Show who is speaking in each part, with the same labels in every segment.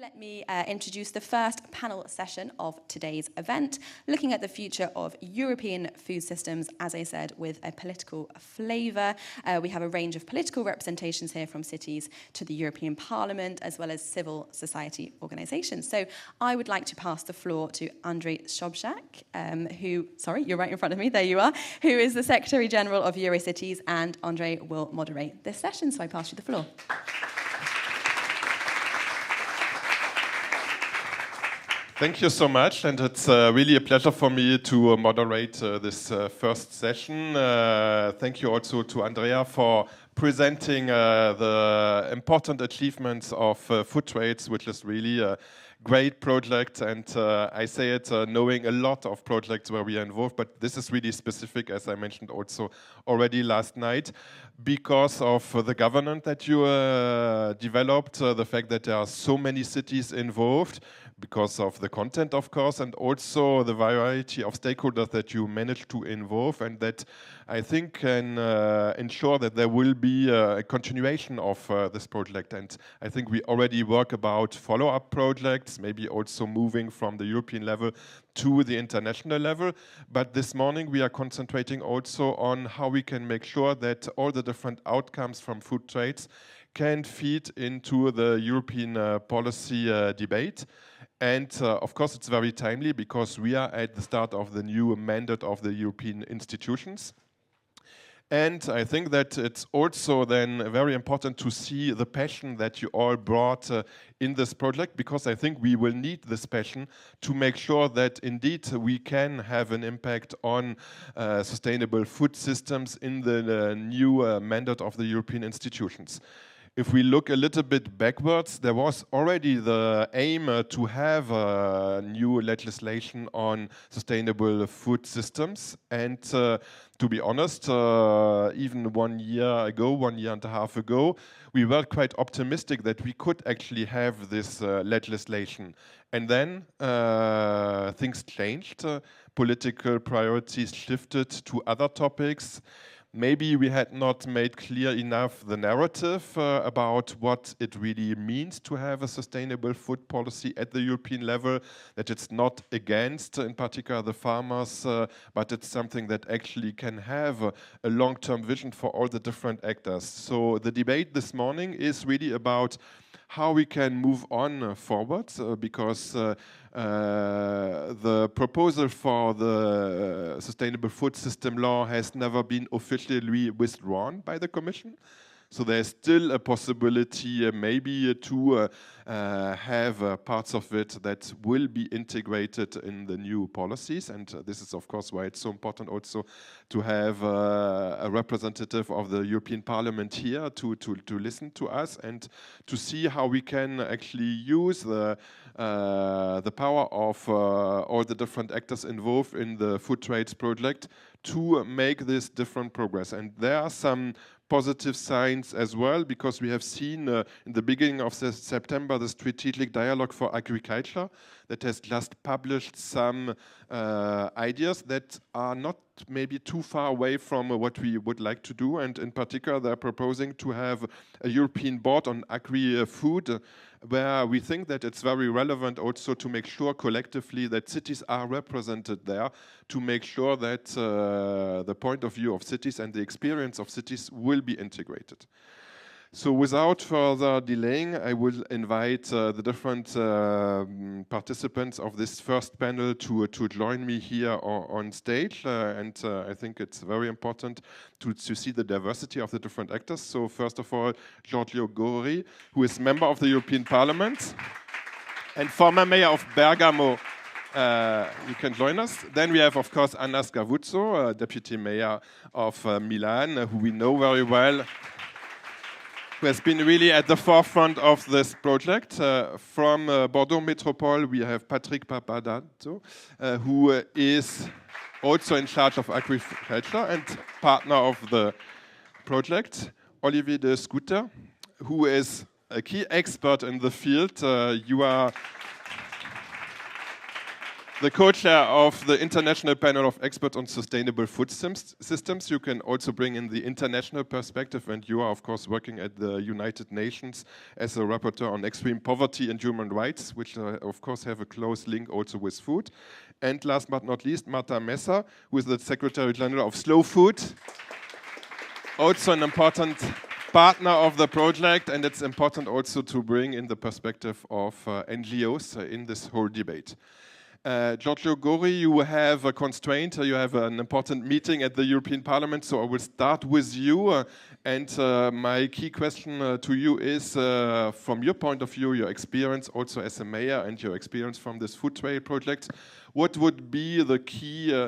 Speaker 1: Let me introduce the first panel session of today's event, looking at the future of European food systems, as I said, with a political flavour. We have a range of political representations here, from cities to the European Parliament, as well as civil society organisations. So I would like to pass the floor to André Sobczak, you're right in front of me, there you are, who is the Secretary General of Eurocities, and André will moderate this session, so I pass you the floor.
Speaker 2: Thank you so much, and it's really a pleasure for me to moderate this first session. Thank you also to Andrea for presenting the important achievements of food trades, which is really a great project, and I say it knowing a lot of projects where we are involved, but this is really specific, as I mentioned also already last night, because of the governance that you developed, the fact that there are so many cities involved, because of the content, of course, and also the variety of stakeholders that you managed to involve, and that I think can ensure that there will be a continuation of this project. And I think we already work about follow-up projects, maybe also moving from the European level to the international level. But this morning we are concentrating also on how we can make sure that all the different outcomes from food trades can feed into the European policy debate. And of course it's very timely, because we are at the start of the new mandate of the European institutions. And I think that it's also then very important to see the passion that you all brought in this project, because I think we will need this passion to make sure that indeed we can have an impact on sustainable food systems in the new mandate of the European institutions. If we look a little bit backwards, there was already the aim to have new legislation on sustainable food systems. And to be honest, even 1 year ago, 1.5 years ago, we were quite optimistic that we could actually have this legislation. And then things changed. Political priorities shifted to other topics. Maybe we had not made clear enough the narrative about what it really means to have a sustainable food policy at the European level, that it's not against, in particular, the farmers, but it's something that actually can have a long-term vision for all the different actors. So the debate this morning is really about how we can move on forward, because the proposal for the sustainable food system law has never been officially withdrawn by the Commission. So there's still a possibility maybe to have parts of it that will be integrated in the new policies. And this is, of course, why it's so important also to have a representative of the European Parliament here to listen to us and to see how we can actually use the power of all the different actors involved in the food trades project to make this different progress. And there are some positive signs as well, because we have seen in the beginning of September the Strategic Dialogue for Agriculture that has just published some ideas that are not maybe too far away from what we would like to do. And in particular, they're proposing to have a European board on agri-food, where we think that it's very relevant also to make sure collectively that cities are represented there, to make sure that the point of view of cities and the experience of cities will be integrated. So without further delaying, I will invite the different participants of this first panel to join me here on stage. And I think it's very important to see the diversity of the different actors. So first of all, Giorgio Gori, who is member of the European Parliament and former mayor of Bergamo. You can join us. Then we have, of course, Anna Scavuzzo, deputy mayor of Milan, who we know very well, who has been really at the forefront of this project. From Bordeaux Métropole, we have Papadato, who is also in charge of agriculture and partner of the project. Olivier de Schutter, who is a key expert in the field. You are the co-chair of the International Panel of Experts on Sustainable Food Systems. You can also bring in the international perspective, and you are, of course, working at the United Nations as a rapporteur on extreme poverty and human rights, which, of course, have a close link also with food. And last but not least, Marta Messa, who is the Secretary General of Slow Food. Also an important partner of the project, and it's important also to bring in the perspective of NGOs in this whole debate. Giorgio, Gori, you have a constraint. You have an important meeting at the European Parliament, so I will start with you. My key question to you is, from your point of view, your experience also as a mayor and your experience from this food trail project, what would be the key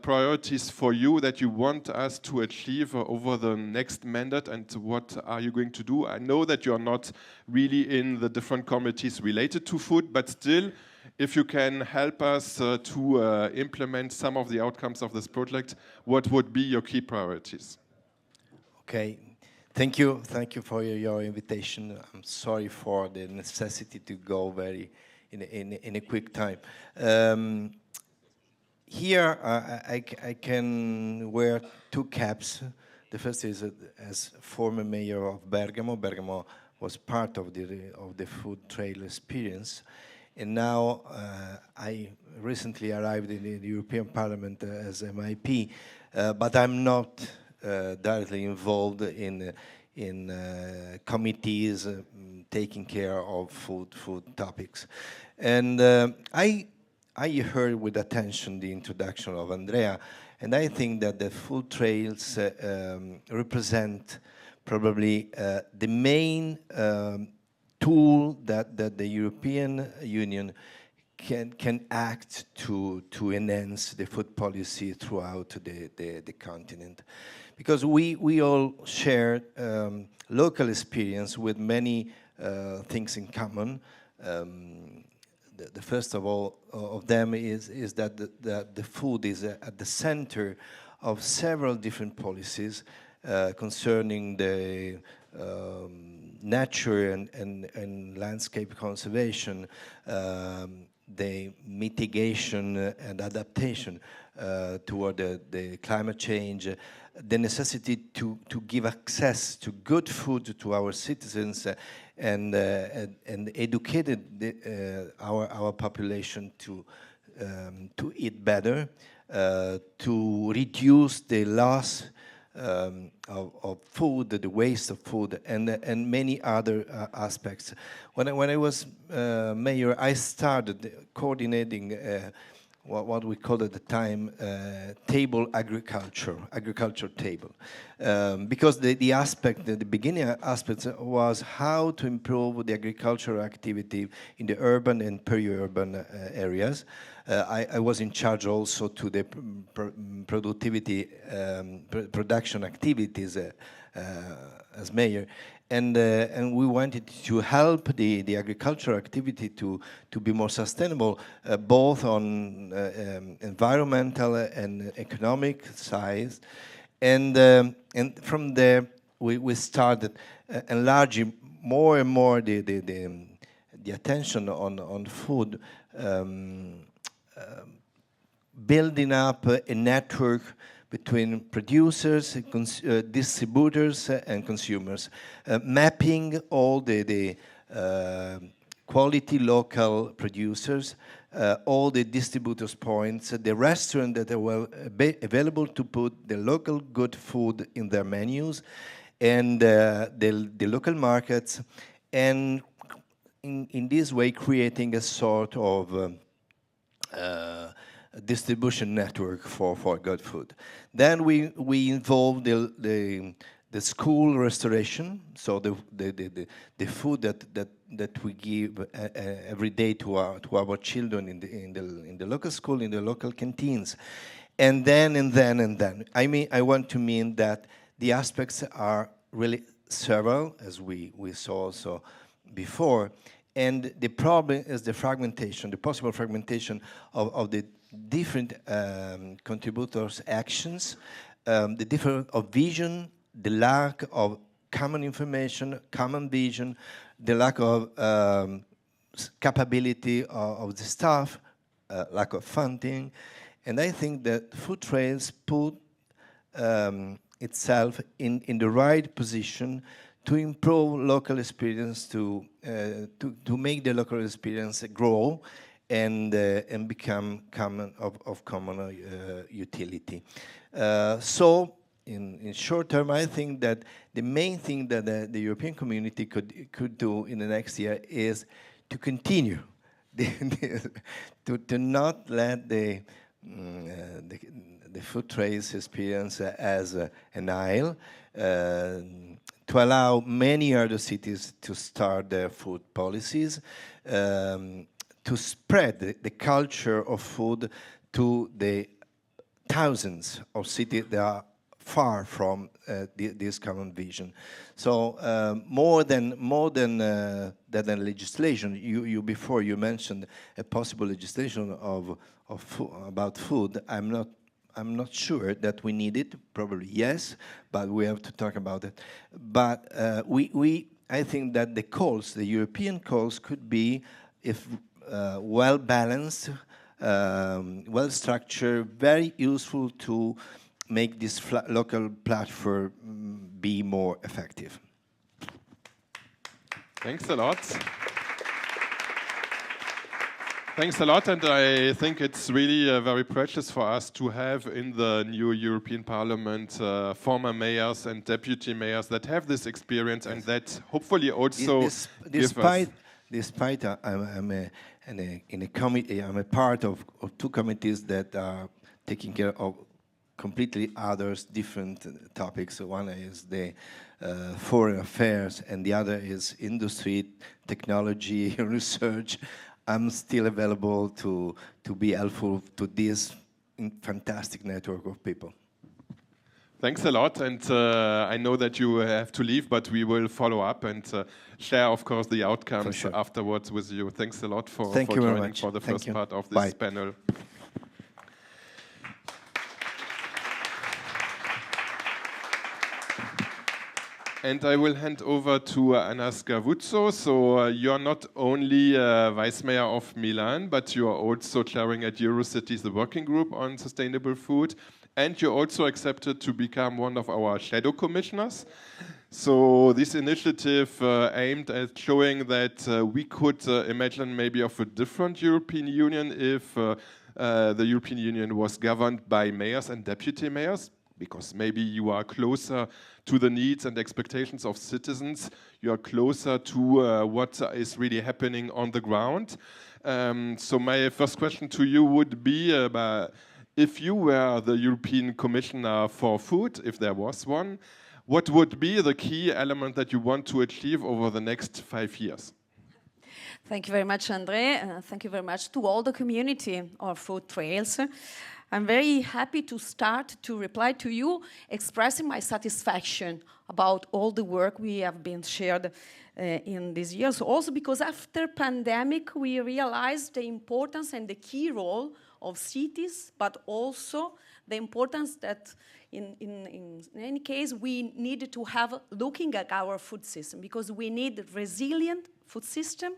Speaker 2: priorities for you that you want us to achieve over the next mandate, and what are you going to do? I know that you are not really in the different committees related to food, but still, if you can help us to implement some of the outcomes of this project, what would be your key priorities?
Speaker 3: Okay, thank you for your invitation. I'm sorry for the necessity to go very in a quick time. Here I can wear two caps. The first is as former mayor of Bergamo. Bergamo was part of the food trail experience. And now I recently arrived in the European Parliament as MIP, but I'm not directly involved in committees taking care of food topics. And I heard with attention the introduction of Andrea, and I think that the food trails represent probably the main tool that the European Union can act to enhance the food policy throughout the continent. Because we all share local experience with many things in common. The first of all of them is that the food is at the center of several different policies concerning the nature and landscape conservation, the mitigation and adaptation toward the climate change, the necessity to give access to good food to our citizens and educated our population to eat better, to reduce the loss of food, the waste of food, and many other aspects. When I was mayor, I started coordinating what we called at the time table agriculture table, because the aspect, the beginning aspect was how to improve the agricultural activity in the urban and peri-urban areas. I was in charge also to the productivity, production activities as mayor, and we wanted to help the agricultural activity to be more sustainable, both on environmental and economic sides, and from there we started enlarging more and more the attention on food. Building up a network between producers, distributors, and consumers, mapping all the quality local producers, all the distributors' points, the restaurants that are available to put the local good food in their menus, and the local markets, and in this way creating a sort of distribution network for good food. Then we involved the school restoration, so the food that we give every day to our children in the local school, in the local canteens, and then. I want to mean that the aspects are really several, as we saw also before, and the problem is the fragmentation, the possible fragmentation of the different contributors' actions, the difference of vision, the lack of common information, common vision, the lack of capability of the staff, lack of funding. And I think that food trails put itself in the right position to improve local experience, to make the local experience grow and become of common utility. So, in short term, I think that the main thing that the European community could do in the next year is to continue, to not let the food trails experience as an aisle, to allow many other cities to start their food policies, to spread the culture of food to the thousands of cities that are far from this common vision. So more than legislation, before you mentioned a possible legislation about food. I'm not sure that we need it. Probably yes, but we have to talk about it. But I think that the European calls could be, if well balanced, well structured, very useful to make this local platform be more effective.
Speaker 2: Thanks a lot. Thanks a lot, and I think it's really very precious for us to have in the new European Parliament former mayors and deputy mayors that have this experience, yes, and that hopefully also
Speaker 3: despite I'm in a committee, I'm a part of two committees that are taking care of completely others, different topics. So one is the foreign affairs, and the other is industry, technology, research. I'm still available to be helpful to this fantastic network of people.
Speaker 2: Thanks a lot, and I know that you have to leave, but we will follow up and share, of course, the outcomes afterwards with you. Thanks a lot for joining for the first part of this panel. And I will hand over to Anna Scavuzzo. So you're not only Vice Mayor of Milan, but you are also chairing at Eurocities, the working group on sustainable food. And you also accepted to become one of our shadow commissioners. So this initiative aimed at showing that we could imagine maybe of a different European Union if the European Union was governed by mayors and deputy mayors, because maybe you are closer to the needs and expectations of citizens. You are closer to what is really happening on the ground. So my first question to you would be, if you were the European Commissioner for Food, if there was one, what would be the key element that you want to achieve over the next 5 years?
Speaker 4: Thank you very much, André. Thank you very much to all the community of food trails. I'm very happy to start to reply to you, expressing my satisfaction about all the work we have been shared in these years. Also because after pandemic, we realized the importance and the key role of cities, but also the importance that in any case, we need to have looking at our food system, because we need resilient food system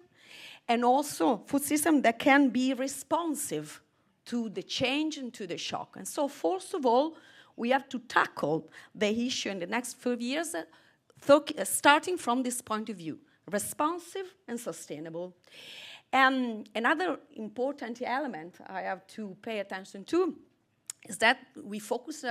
Speaker 4: and also food system that can be responsive to the change and to the shock. And so first of all, we have to tackle the issue in the next 5 years, starting from this point of view, responsive and sustainable. And another important element I have to pay attention to is that we focus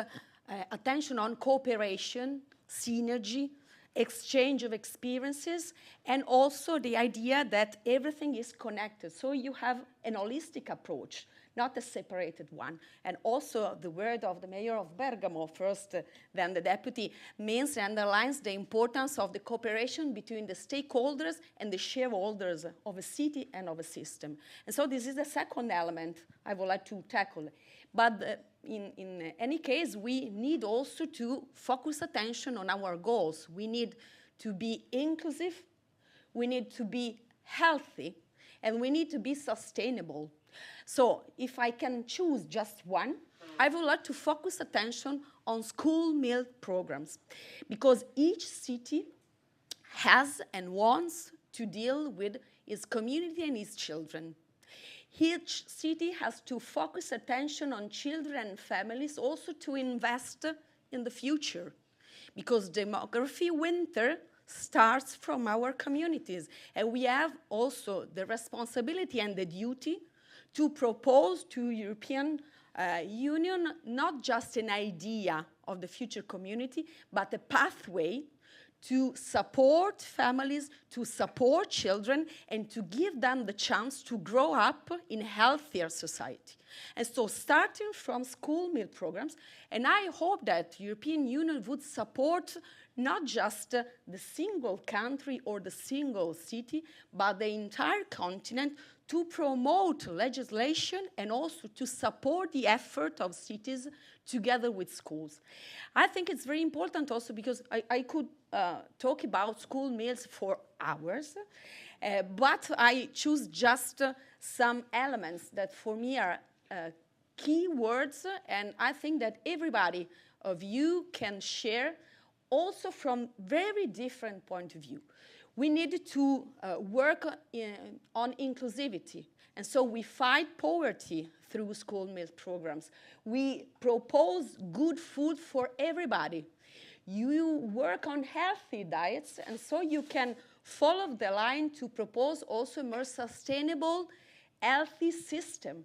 Speaker 4: attention on cooperation, synergy, exchange of experiences, and also the idea that everything is connected. So you have an holistic approach, not a separated one. And also the word of the mayor of Bergamo first, then the deputy, means and underlines the importance of the cooperation between the stakeholders and the shareholders of a city and of a system. And so this is the second element I would like to tackle. But in any case, we need also to focus attention on our goals. We need to be inclusive, we need to be healthy, and we need to be sustainable. So if I can choose just one, I would like to focus attention on school meal programs, because each city has and wants to deal with its community and its children. Each city has to focus attention on children and families, also to invest in the future, because demography winter starts from our communities, and we have also the responsibility and the duty to propose to European Union not just an idea of the future community, but a pathway to support families, to support children, and to give them the chance to grow up in a healthier society. And so starting from school meal programs, and I hope that the European Union would support not just the single country or the single city, but the entire continent, to promote legislation and also to support the effort of cities together with schools. I think it's very important also because I could talk about school meals for hours, but I choose just some elements that for me are key words, and I think that everybody of you can share also from very different point of view. We need to work on inclusivity. And so we fight poverty through school meal programs. We propose good food for everybody. You work on healthy diets, and so you can follow the line to propose also a more sustainable, healthy system.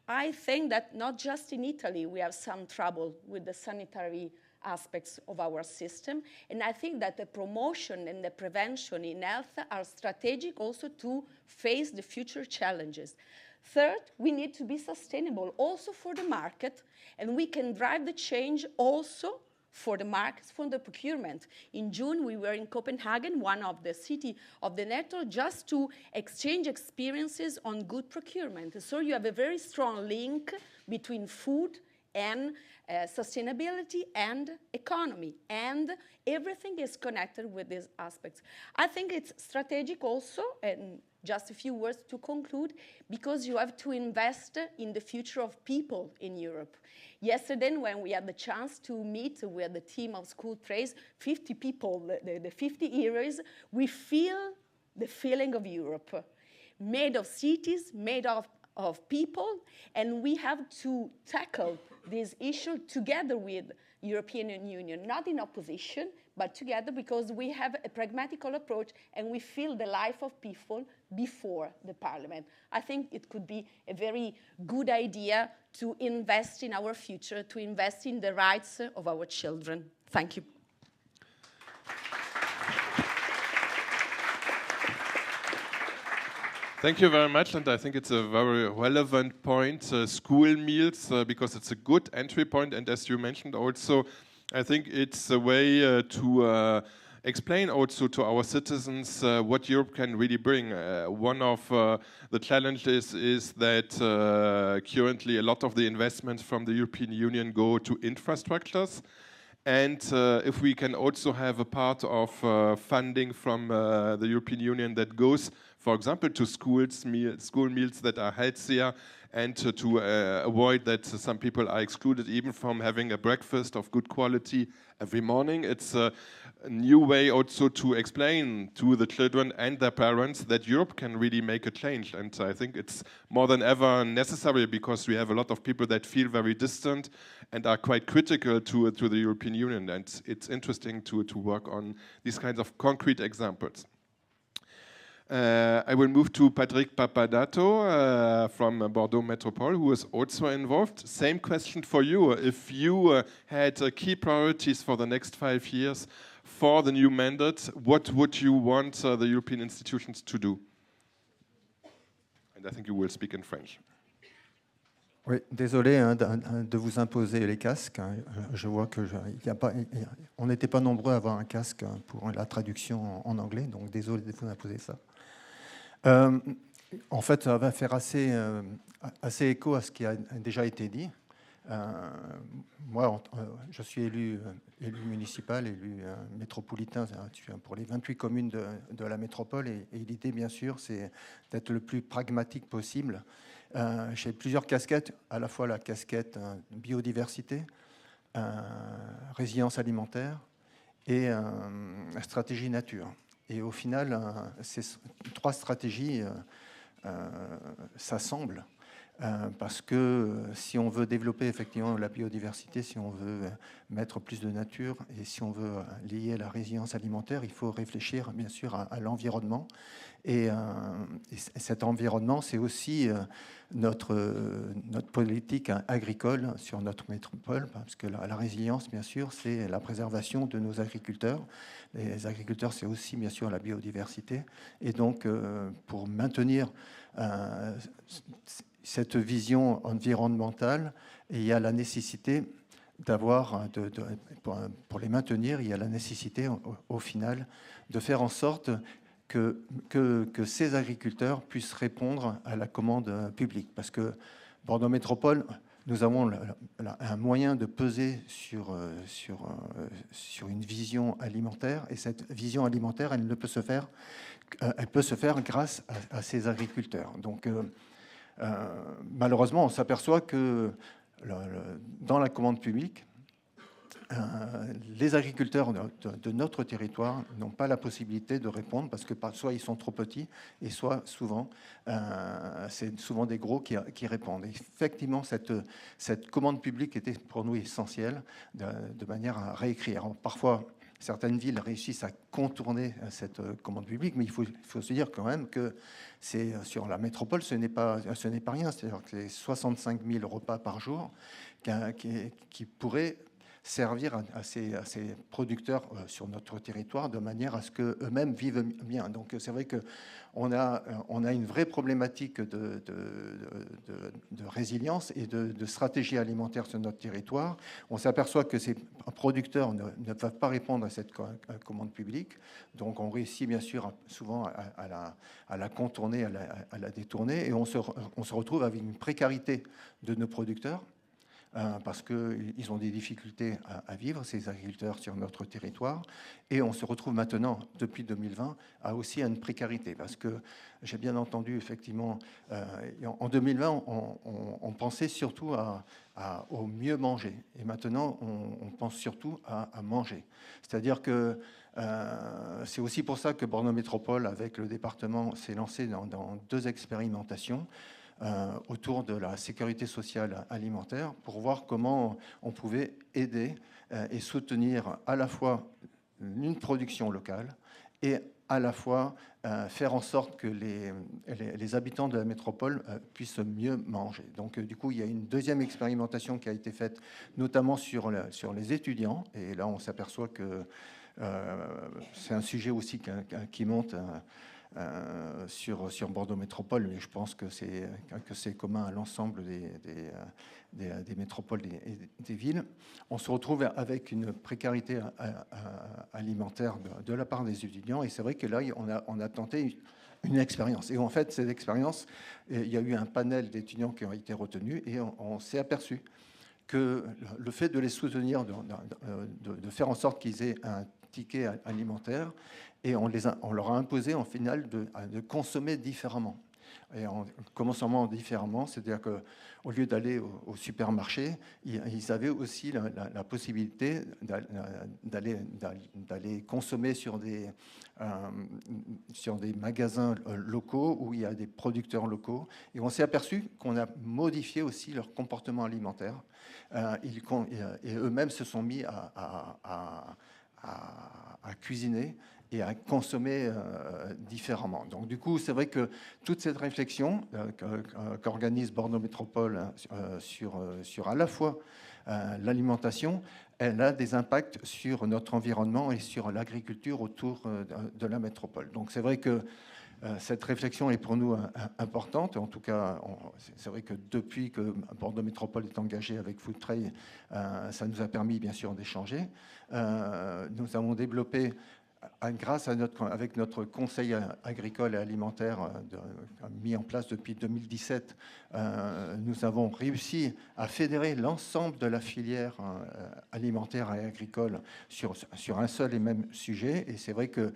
Speaker 4: I think that not just in Italy we have some trouble with the sanitary aspects of our system, and I think that the promotion and the prevention in health are strategic also to face the future challenges. Third, we need to be sustainable also for the market, and we can drive the change also for the markets, for the procurement. In June, we were in Copenhagen, one of the city of the NATO, just to exchange experiences on good procurement. So you have a very strong link between food and sustainability and economy, and everything is connected with these aspects. I think it's strategic also, and just a few words to conclude, because you have to invest in the future of people in Europe. Yesterday, when we had the chance to meet with the team of School Trace, 50 people, the 50 heroes, we feel the feeling of Europe, made of cities, made of people, and we have to tackle this issue together with European Union, not in opposition, but together, because we have a pragmatical approach and we feel the life of people before the parliament. I think it could be a very good idea to invest in our future, to invest in the rights of our children. Thank you.
Speaker 2: Thank you very much, and I think it's a very relevant point, school meals, because it's a good entry point, and as you mentioned also, I think it's a way to explain also to our citizens what Europe can really bring. One of the challenges is that currently a lot of the investments from the European Union go to infrastructures, and if we can also have a part of funding from the European Union that goes, for example, to school meals that are healthier, and to avoid that some people are excluded even from having a breakfast of good quality every morning. It's a new way also to explain to the children and their parents that Europe can really make a change. And I think it's more than ever necessary, because we have a lot of people that feel very distant and are quite critical to the European Union. And it's interesting to work on these kinds of concrete examples. I will move to Patrick Papadato from Bordeaux Métropole, who is also involved. Same question for you. If you had key priorities for the next 5 years for the new mandate, what would you want the European institutions to do? And I think you will speak in French.
Speaker 5: Oui, désolé de vous imposer les casques. Je vois que on n'était pas nombreux à avoir un casque pour la traduction en anglais, donc désolé de vous imposer ça. En fait, ça va faire assez écho à ce qui a déjà été dit. Moi, je suis élu municipal, élu métropolitain pour les 28 communes de la métropole, et l'idée, bien sûr, c'est d'être le plus pragmatique possible. J'ai plusieurs casquettes, à la fois la casquette biodiversité, résilience alimentaire et stratégie nature. Et au final, ces 3 stratégies s'assemblent Parce que si on veut développer effectivement la biodiversité, si on veut mettre plus de nature et si on veut lier la résilience alimentaire, il faut réfléchir bien sûr à l'environnement. Et cet environnement, c'est aussi notre politique agricole sur notre métropole, parce que la résilience, bien sûr, c'est la préservation de nos agriculteurs. Les agriculteurs, c'est aussi bien sûr la biodiversité. Et donc, pour maintenir cette vision environnementale, il y a la nécessité d'avoir, pour les maintenir, il y a la nécessité au final de faire en sorte que ces agriculteurs puissent répondre à la commande publique. Parce que Bordeaux Métropole, nous avons un moyen de peser sur une vision alimentaire, et cette vision alimentaire, elle peut se faire grâce à ces agriculteurs. Donc, malheureusement, on s'aperçoit que dans la commande publique, les agriculteurs de notre territoire n'ont pas la possibilité de répondre parce que soit ils sont trop petits et soit souvent, c'est souvent des gros qui répondent. Et effectivement, cette commande publique était pour nous essentielle de manière à réécrire. Alors, parfois, certaines villes réussissent à contourner cette commande publique, mais il faut se dire quand même que c'est sur la métropole, ce n'est pas rien. C'est-à-dire que c'est 65 000 repas par jour qui pourraient servir à ces producteurs sur notre territoire de manière à ce qu'eux-mêmes vivent bien. Donc c'est vrai qu'on a une vraie problématique de résilience et de stratégie alimentaire sur notre territoire. On s'aperçoit que ces producteurs ne peuvent pas répondre à cette commande publique. Donc on réussit bien sûr souvent à la contourner, à la détourner. Et on se retrouve avec une précarité de nos producteurs. Parce qu'ils ont des difficultés à vivre, ces agriculteurs, sur notre territoire. Et on se retrouve maintenant, depuis 2020, à aussi une précarité. Parce que j'ai bien entendu, effectivement, en 2020, on pensait surtout au mieux manger. Et maintenant, on pense surtout à manger. C'est-à-dire que c'est aussi pour ça que Bordeaux Métropole, avec le département, s'est lancé dans 2 expérimentations. Autour de la sécurité sociale alimentaire pour voir comment on pouvait aider et soutenir à la fois une production locale et à la fois faire en sorte que les habitants de la métropole puissent mieux manger. Donc du coup, il y a une 2e expérimentation qui a été faite notamment sur les étudiants, et là on s'aperçoit que c'est un sujet aussi qui monte sur Bordeaux Métropole, mais je pense que c'est commun à l'ensemble des métropoles et des villes. On se retrouve avec une précarité alimentaire de la part des étudiants, et c'est vrai que là, on a tenté une expérience. Et en fait, cette expérience, il y a eu un panel d'étudiants qui ont été retenus, et on s'est aperçu que le fait de les soutenir, de faire en sorte qu'ils aient un ticket alimentaire, et on leur a imposé en final de consommer différemment. Et en consommant différemment, c'est-à-dire qu'au lieu d'aller au supermarché, ils avaient aussi la possibilité d'aller consommer sur des magasins locaux où il y a des producteurs locaux. Et on s'est aperçu qu'on a modifié aussi leur comportement alimentaire. Et eux-mêmes se sont mis à cuisiner et à consommer différemment. Donc du coup, c'est vrai que toute cette réflexion qu'organise Bordeaux Métropole sur à la fois l'alimentation, elle a des impacts sur notre environnement et sur l'agriculture autour de la métropole. Donc c'est vrai que cette réflexion est pour nous importante. En tout cas, c'est vrai que depuis que Bordeaux Métropole est engagé avec Food Trail, ça nous a permis bien sûr d'échanger. Nous avons développé, grâce avec notre conseil agricole et alimentaire mis en place depuis 2017, nous avons réussi à fédérer l'ensemble de la filière alimentaire et agricole sur un seul et même sujet. Et c'est vrai que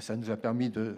Speaker 5: ça nous a permis de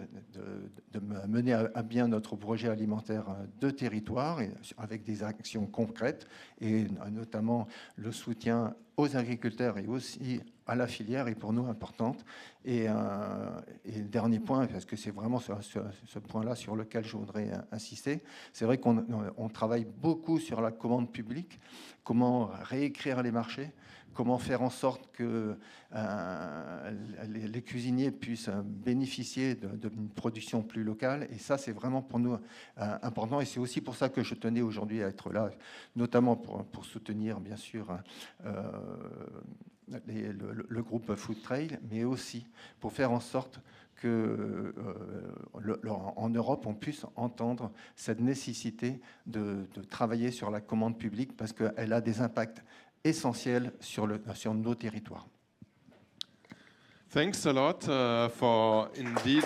Speaker 5: mener à bien notre projet alimentaire de territoire, avec des actions concrètes, et notamment le soutien aux agriculteurs et aussi à la filière est pour nous importante. Et le dernier point, parce que c'est vraiment ce point-là sur lequel je voudrais insister, c'est vrai qu'on travaille beaucoup sur la commande publique, comment réécrire les marchés, comment faire en sorte que les cuisiniers puissent bénéficier d'une production plus locale. Et ça, c'est vraiment pour nous important. Et c'est aussi pour ça que je tenais aujourd'hui à être là, notamment pour soutenir, bien sûr, le groupe Food Trail, mais aussi pour faire en sorte que en Europe, on puisse entendre cette nécessité de travailler sur la commande publique parce qu'elle a des impacts essentiels sur nos territoires.
Speaker 2: Thanks a lot for indeed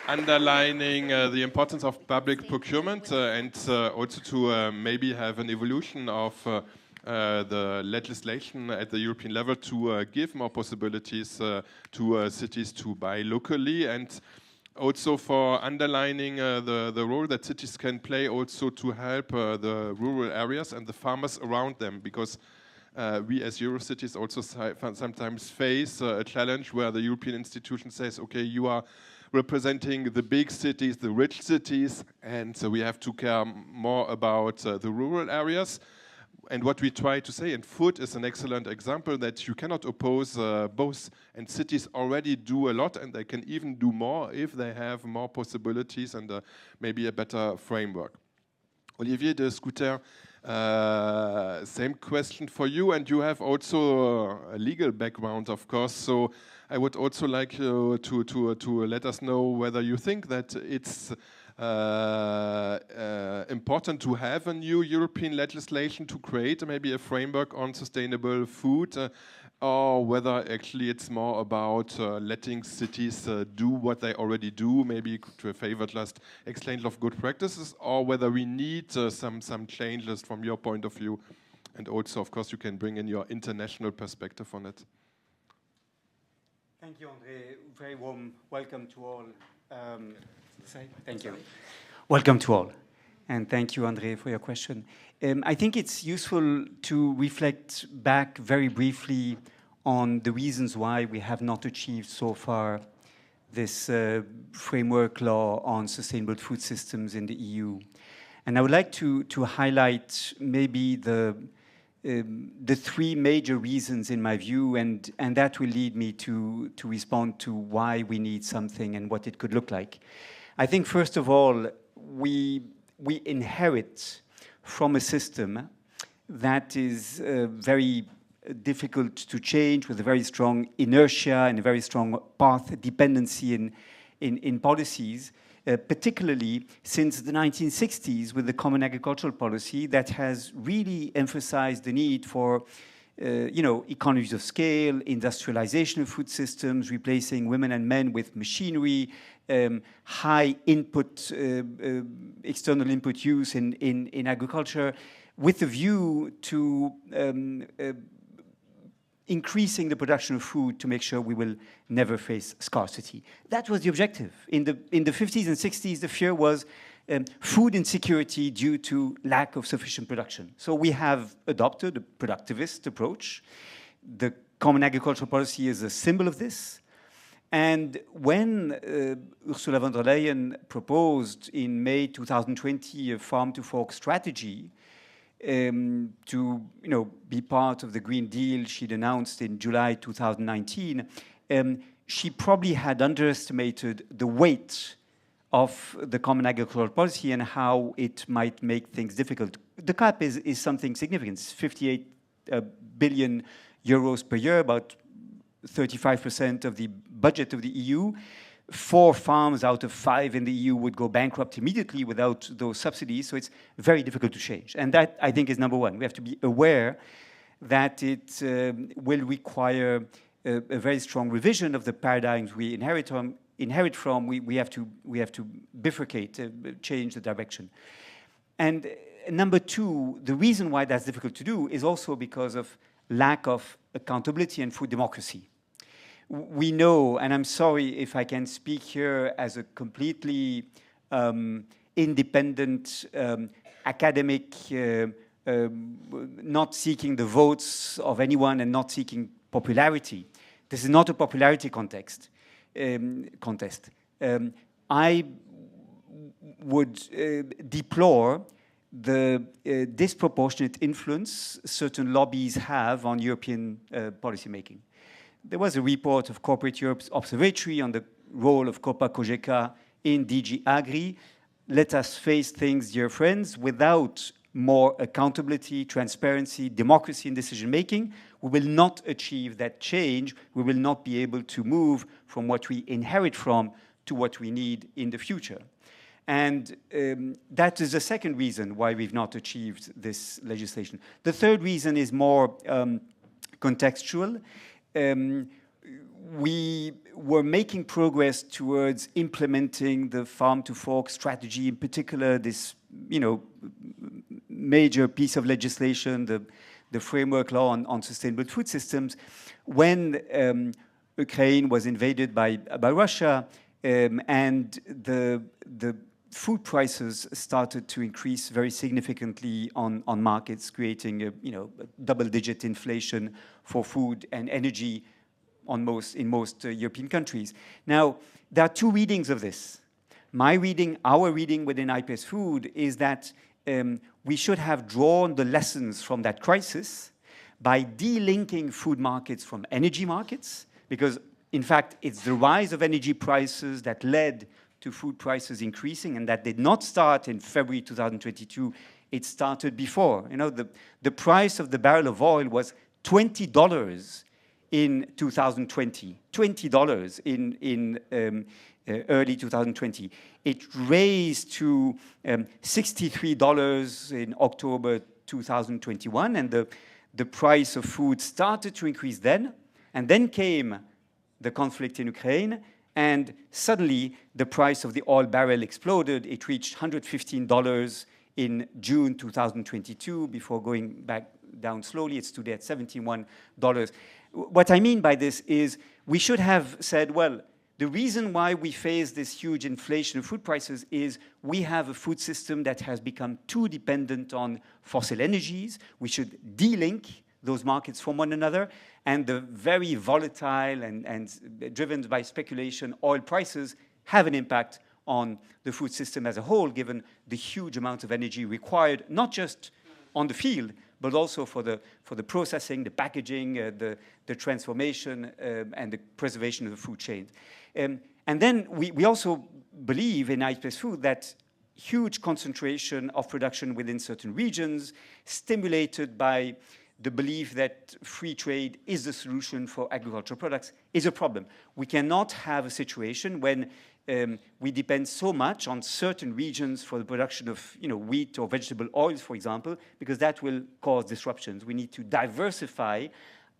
Speaker 2: underlining the importance of public procurement and also to maybe have an evolution of the legislation at the European level to give more possibilities to cities to buy locally, and also for underlining the role that cities can play also to help the rural areas and the farmers around them, because we as Eurocities also sometimes face a challenge where the European institution says, okay, you are representing the big cities, the rich cities, and so we have to care more about the rural areas. And what we try to say, and food is an excellent example, that you cannot oppose both, and cities already do a lot, and they can even do more if they have more possibilities and maybe a better framework. Olivier de Schutter, same question for you, and you have also a legal background, of course, so I would also like you to let us know whether you think that it's important to have a new European legislation to create maybe a framework on sustainable food, or whether actually it's more about letting cities do what they already do, maybe to a favored just exchange of good practices, or whether we need some changes from your point of view. And also, of course, you can bring in your international perspective on it.
Speaker 6: Thank you, André. Very warm welcome to all. Thank you. Welcome to all. And thank you, André, for your question. I think it's useful to reflect back very briefly on the reasons why we have not achieved so far this framework law on sustainable food systems in the EU. And I would like to highlight maybe the three major reasons in my view, and that will lead me to respond to why we need something and what it could look like. I think, first of all, we inherit from a system that is very difficult to change, with a very strong inertia and a very strong path dependency in policies, particularly since the 1960s with the Common Agricultural Policy that has really emphasized the need for economies of scale, industrialization of food systems, replacing women and men with machinery, high input, external input use in agriculture, with a view to increasing the production of food to make sure we will never face scarcity. That was the objective. In the 50s and 60s, the fear was food insecurity due to lack of sufficient production. So we have adopted a productivist approach. The Common Agricultural Policy is a symbol of this. And when Ursula von der Leyen proposed in May 2020 a farm-to-fork strategy to be part of the Green Deal she'd announced in July 2019, she probably had underestimated the weight of the Common Agricultural Policy and how it might make things difficult. The CAP is something significant. It's 58 billion euros per year, about 35% of the budget of the EU. 4 farms out of 5 in the EU would go bankrupt immediately without those subsidies, so it's very difficult to change. And that, I think, is number one. We have to be aware that it will require a very strong revision of the paradigms we inherit from. We have to bifurcate, change the direction. And number two, the reason why that's difficult to do is also because of lack of accountability and food democracy. We know, and I'm sorry if I can speak here as a completely independent academic not seeking the votes of anyone and not seeking popularity. This is not a popularity contest. I would deplore the disproportionate influence certain lobbies have on European policy making. There was a report of Corporate Europe's Observatory on the role of Copa Cogeca in DG Agri. Let us face things, dear friends, without more accountability, transparency, democracy in decision making, we will not achieve that change. We will not be able to move from what we inherit from to what we need in the future. And that is the second reason why we've not achieved this legislation. The third reason is more contextual. We were making progress towards implementing the farm-to-fork strategy, in particular this, major piece of legislation, the framework law on sustainable food systems, when Ukraine was invaded by Russia, and the food prices started to increase very significantly on markets, creating a double-digit inflation for food and energy in most European countries. Now, there are two readings of this. My reading, our reading within IPES Food, is that we should have drawn the lessons from that crisis by delinking food markets from energy markets, because in fact, it's the rise of energy prices that led to food prices increasing, and that did not start in February 2022. It started before. The price of the barrel of oil was $20 in 2020, $20 in early 2020. It raised to $63 in October 2021, and the price of food started to increase then, and then came the conflict in Ukraine, and suddenly the price of the oil barrel exploded. It reached $115 in June 2022 before going back down slowly. It's today at $71. What I mean by this is we should have said, well, the reason why we face this huge inflation of food prices is we have a food system that has become too dependent on fossil energies. We should delink those markets from one another, and the very volatile and driven by speculation oil prices have an impact on the food system as a whole, given the huge amount of energy required, not just on the field, but also for the processing, the packaging, the transformation, and the preservation of the food chain. And then we also believe in IPES Food that huge concentration of production within certain regions, stimulated by the belief that free trade is the solution for agricultural products, is a problem. We cannot have a situation when we depend so much on certain regions for the production of wheat or vegetable oils, for example, because that will cause disruptions. We need to diversify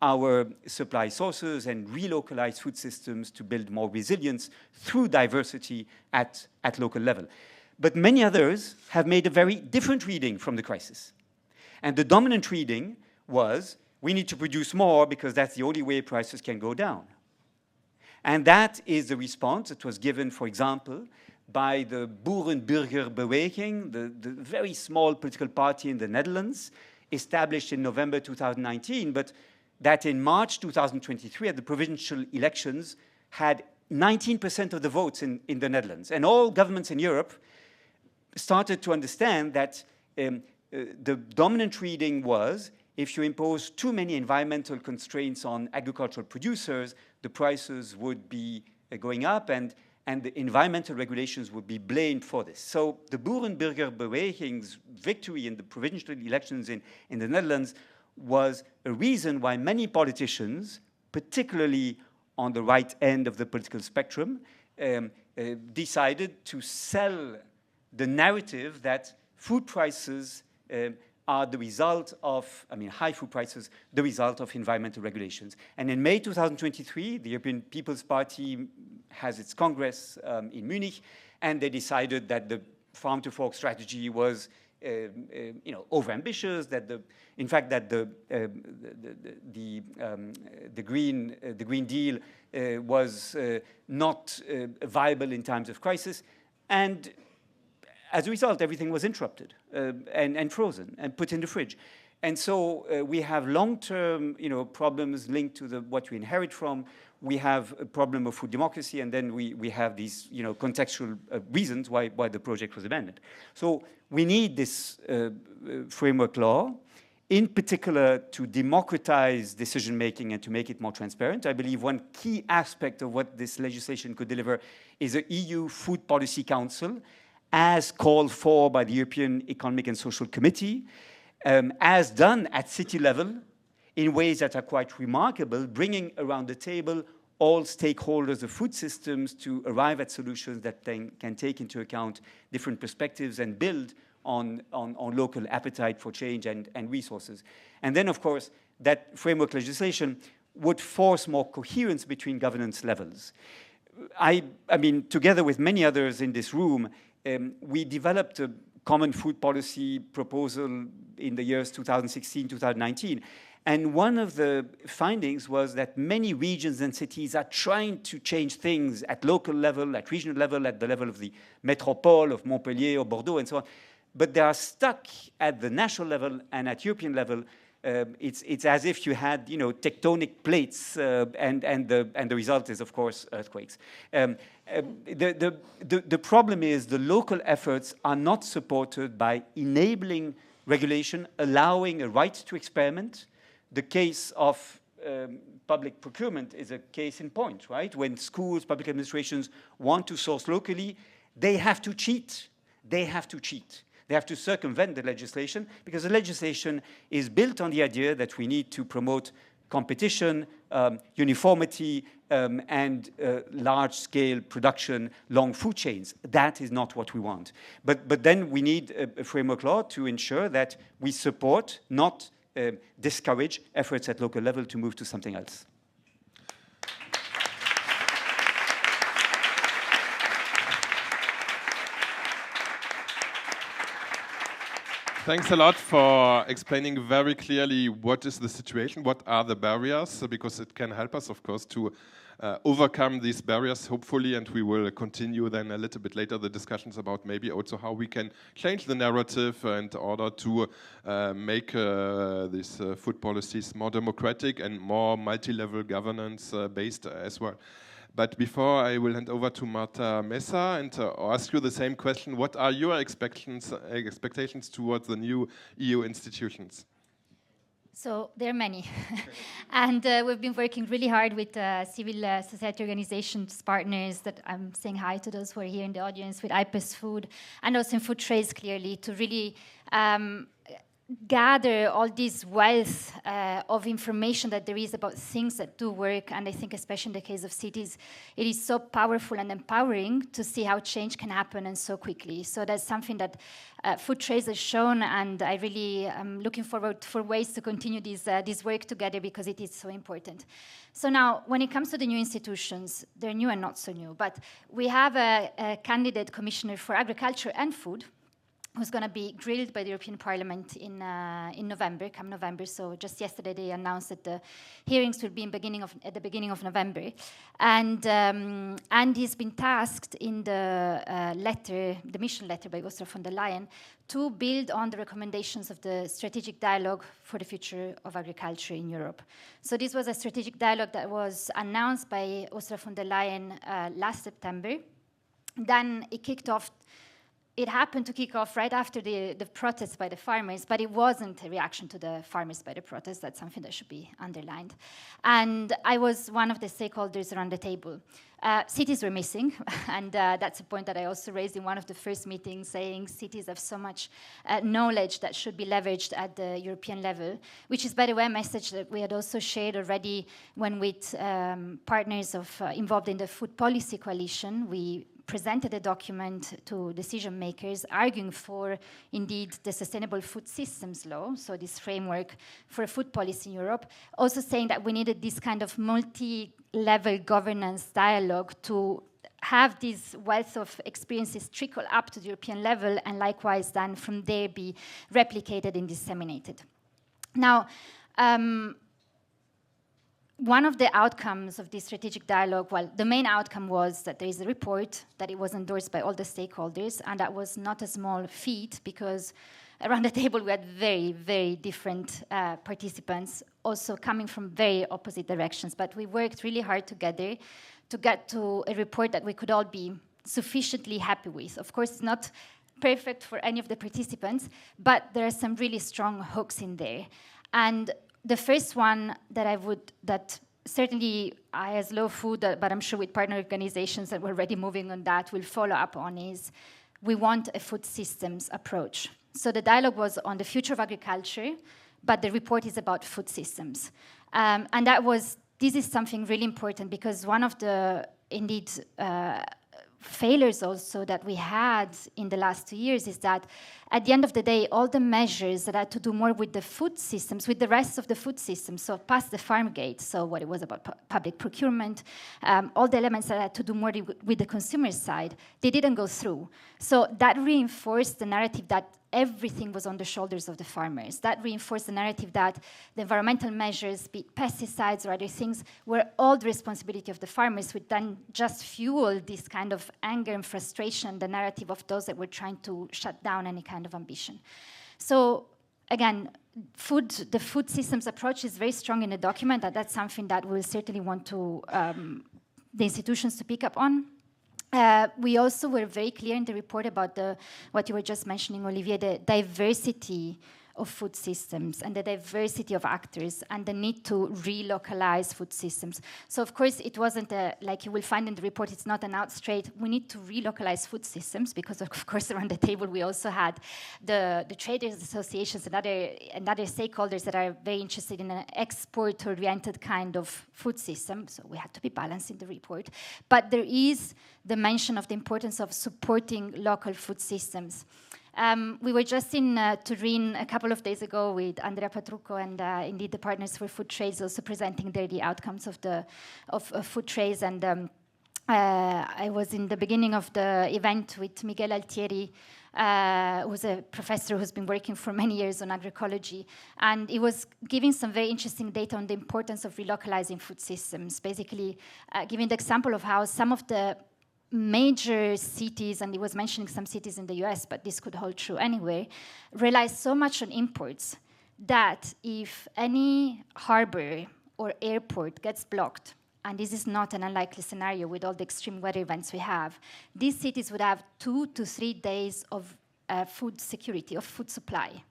Speaker 6: our supply sources and relocalize food systems to build more resilience through diversity at local level. But many others have made a very different reading from the crisis. And the dominant reading was, we need to produce more because that's the only way prices can go down. And that is the response that was given, for example, by the Boerenburgerbeweging, the very small political party in the Netherlands, established in November 2019, but that in March 2023 at the provincial elections had 19% of the votes in the Netherlands. And all governments in Europe started to understand that the dominant reading was, if you impose too many environmental constraints on agricultural producers, the prices would be going up, and the environmental regulations would be blamed for this. So the Boerenburgerbeweging's victory in the provincial elections in the Netherlands was a reason why many politicians, particularly on the right end of the political spectrum, decided to sell the narrative that food prices are the result of, high food prices, the result of environmental regulations. And in May 2023, the European People's Party has its Congress in Munich, and they decided that the farm-to-fork strategy was overambitious, that the Green Deal was not viable in times of crisis. And as a result, everything was interrupted and frozen and put in the fridge. And so we have long-term, problems linked to what we inherit from. We have a problem of food democracy, and then we have these, contextual reasons why the project was abandoned. So we need this framework law, in particular to democratize decision-making and to make it more transparent. I believe one key aspect of what this legislation could deliver is an EU Food Policy Council, as called for by the European Economic and Social Committee, as done at city level in ways that are quite remarkable, bringing around the table all stakeholders of food systems to arrive at solutions that then can take into account different perspectives and build on local appetite for change and resources. And then, of course, that framework legislation would force more coherence between governance levels. I mean, together with many others in this room, we developed a common food policy proposal in the years 2016, 2019. And one of the findings was that many regions and cities are trying to change things at local level, at regional level, at the level of the Métropole, of Montpellier or Bordeaux and so on. But they are stuck at the national level and at European level. It's as if you had, tectonic plates, and the result is, of course, earthquakes. The problem is the local efforts are not supported by enabling regulation, allowing a right to experiment. The case of public procurement is a case in point, right? When schools, public administrations want to source locally, they have to cheat. They have to cheat. They have to circumvent the legislation because the legislation is built on the idea that we need to promote competition, uniformity, and large-scale production, long food chains. That is not what we want. But then we need a framework law to ensure that we support, not discourage efforts at local level to move to something else.
Speaker 2: Thanks a lot for explaining very clearly what is the situation, what are the barriers, because it can help us, of course, to overcome these barriers, hopefully, and we will continue then a little bit later the discussions about maybe also how we can change the narrative in order to make these food policies more democratic and more multi-level governance based as well. But before I will hand over to Marta Messa and ask you the same question, what are your expectations towards the new EU institutions?
Speaker 7: So there are many. And we've been working really hard with civil society organizations, partners that I'm saying hi to those who are here in the audience, with IPES Food, and also in Food Trace, clearly, to really gather all this wealth of information that there is about things that do work. And I think especially in the case of cities, it is so powerful and empowering to see how change can happen and so quickly. So that's something that Food Trace has shown, and I really am looking forward for ways to continue this work together because it is so important. So now, when it comes to the new institutions, they're new and not so new, but we have a candidate commissioner for agriculture and food, who's going to be grilled by the European Parliament in November, come November. So just yesterday they announced that the hearings will be at the beginning of November. And he's been tasked in the mission letter by Ursula von der Leyen to build on the recommendations of the strategic dialogue for the future of agriculture in Europe. So this was a strategic dialogue that was announced by Ursula von der Leyen last September. Then it happened to kick off right after the protests by the farmers, but it wasn't a reaction to the farmers by the protests. That's something that should be underlined. And I was one of the stakeholders around the table. Cities were missing, and that's a point that I also raised in one of the first meetings, saying cities have so much knowledge that should be leveraged at the European level, which is, by the way, a message that we had also shared already when with partners involved in the Food Policy Coalition. We presented a document to decision makers arguing for, indeed, the Sustainable Food Systems Law, so this framework for a food policy in Europe, also saying that we needed this kind of multi-level governance dialogue to have this wealth of experiences trickle up to the European level and likewise then from there be replicated and disseminated. Now, one of the outcomes of this strategic dialogue, well, the main outcome was that there is a report, that it was endorsed by all the stakeholders, and that was not a small feat because around the table we had very, very different participants, also coming from very opposite directions. But we worked really hard together to get to a report that we could all be sufficiently happy with. Of course, it's not perfect for any of the participants, but there are some really strong hooks in there. And the first one that certainly I as Low Food, but I'm sure with partner organizations that we're already moving on that, will follow up on is we want a food systems approach. So the dialogue was on the future of agriculture, but the report is about food systems. And this is something really important because one of the, indeed, failures also that we had in the last 2 years is that at the end of the day, all the measures that had to do more with the food systems, with the rest of the food system, so past the farm gate, so what it was about public procurement, all the elements that had to do more with the consumer side, they didn't go through. So that reinforced the narrative that everything was on the shoulders of the farmers. That reinforced the narrative that the environmental measures, be it pesticides or other things, were all the responsibility of the farmers, which then just fueled this kind of anger and frustration, the narrative of those that were trying to shut down any kind of ambition. So again, the food systems approach is very strong in the document, and that's something that we'll certainly want to the institutions to pick up on. We also were very clear in the report about what you were just mentioning, Olivier, the diversity of food systems and the diversity of actors and the need to relocalize food systems. So, of course, it wasn't like you will find in the report, it's not an out straight, we need to relocalize food systems because, of course, around the table we also had the traders associations and other stakeholders that are very interested in an export-oriented kind of food system. So we had to be balanced in the report. But there is the mention of the importance of supporting local food systems. We were just in Turin a couple of days ago with Andrea Patrucco and indeed the Partners for Food Trades also presenting there the outcomes of food trades. And I was in the beginning of the event with Miguel Altieri, who's a professor who's been working for many years on agroecology. And he was giving some very interesting data on the importance of relocalizing food systems, basically giving the example of how some of the major cities, and he was mentioning some cities in the US, but this could hold true anywhere, rely so much on imports that if any harbor or airport gets blocked, and this is not an unlikely scenario with all the extreme weather events we have, these cities would have 2 to 3 days of food security, of food supply.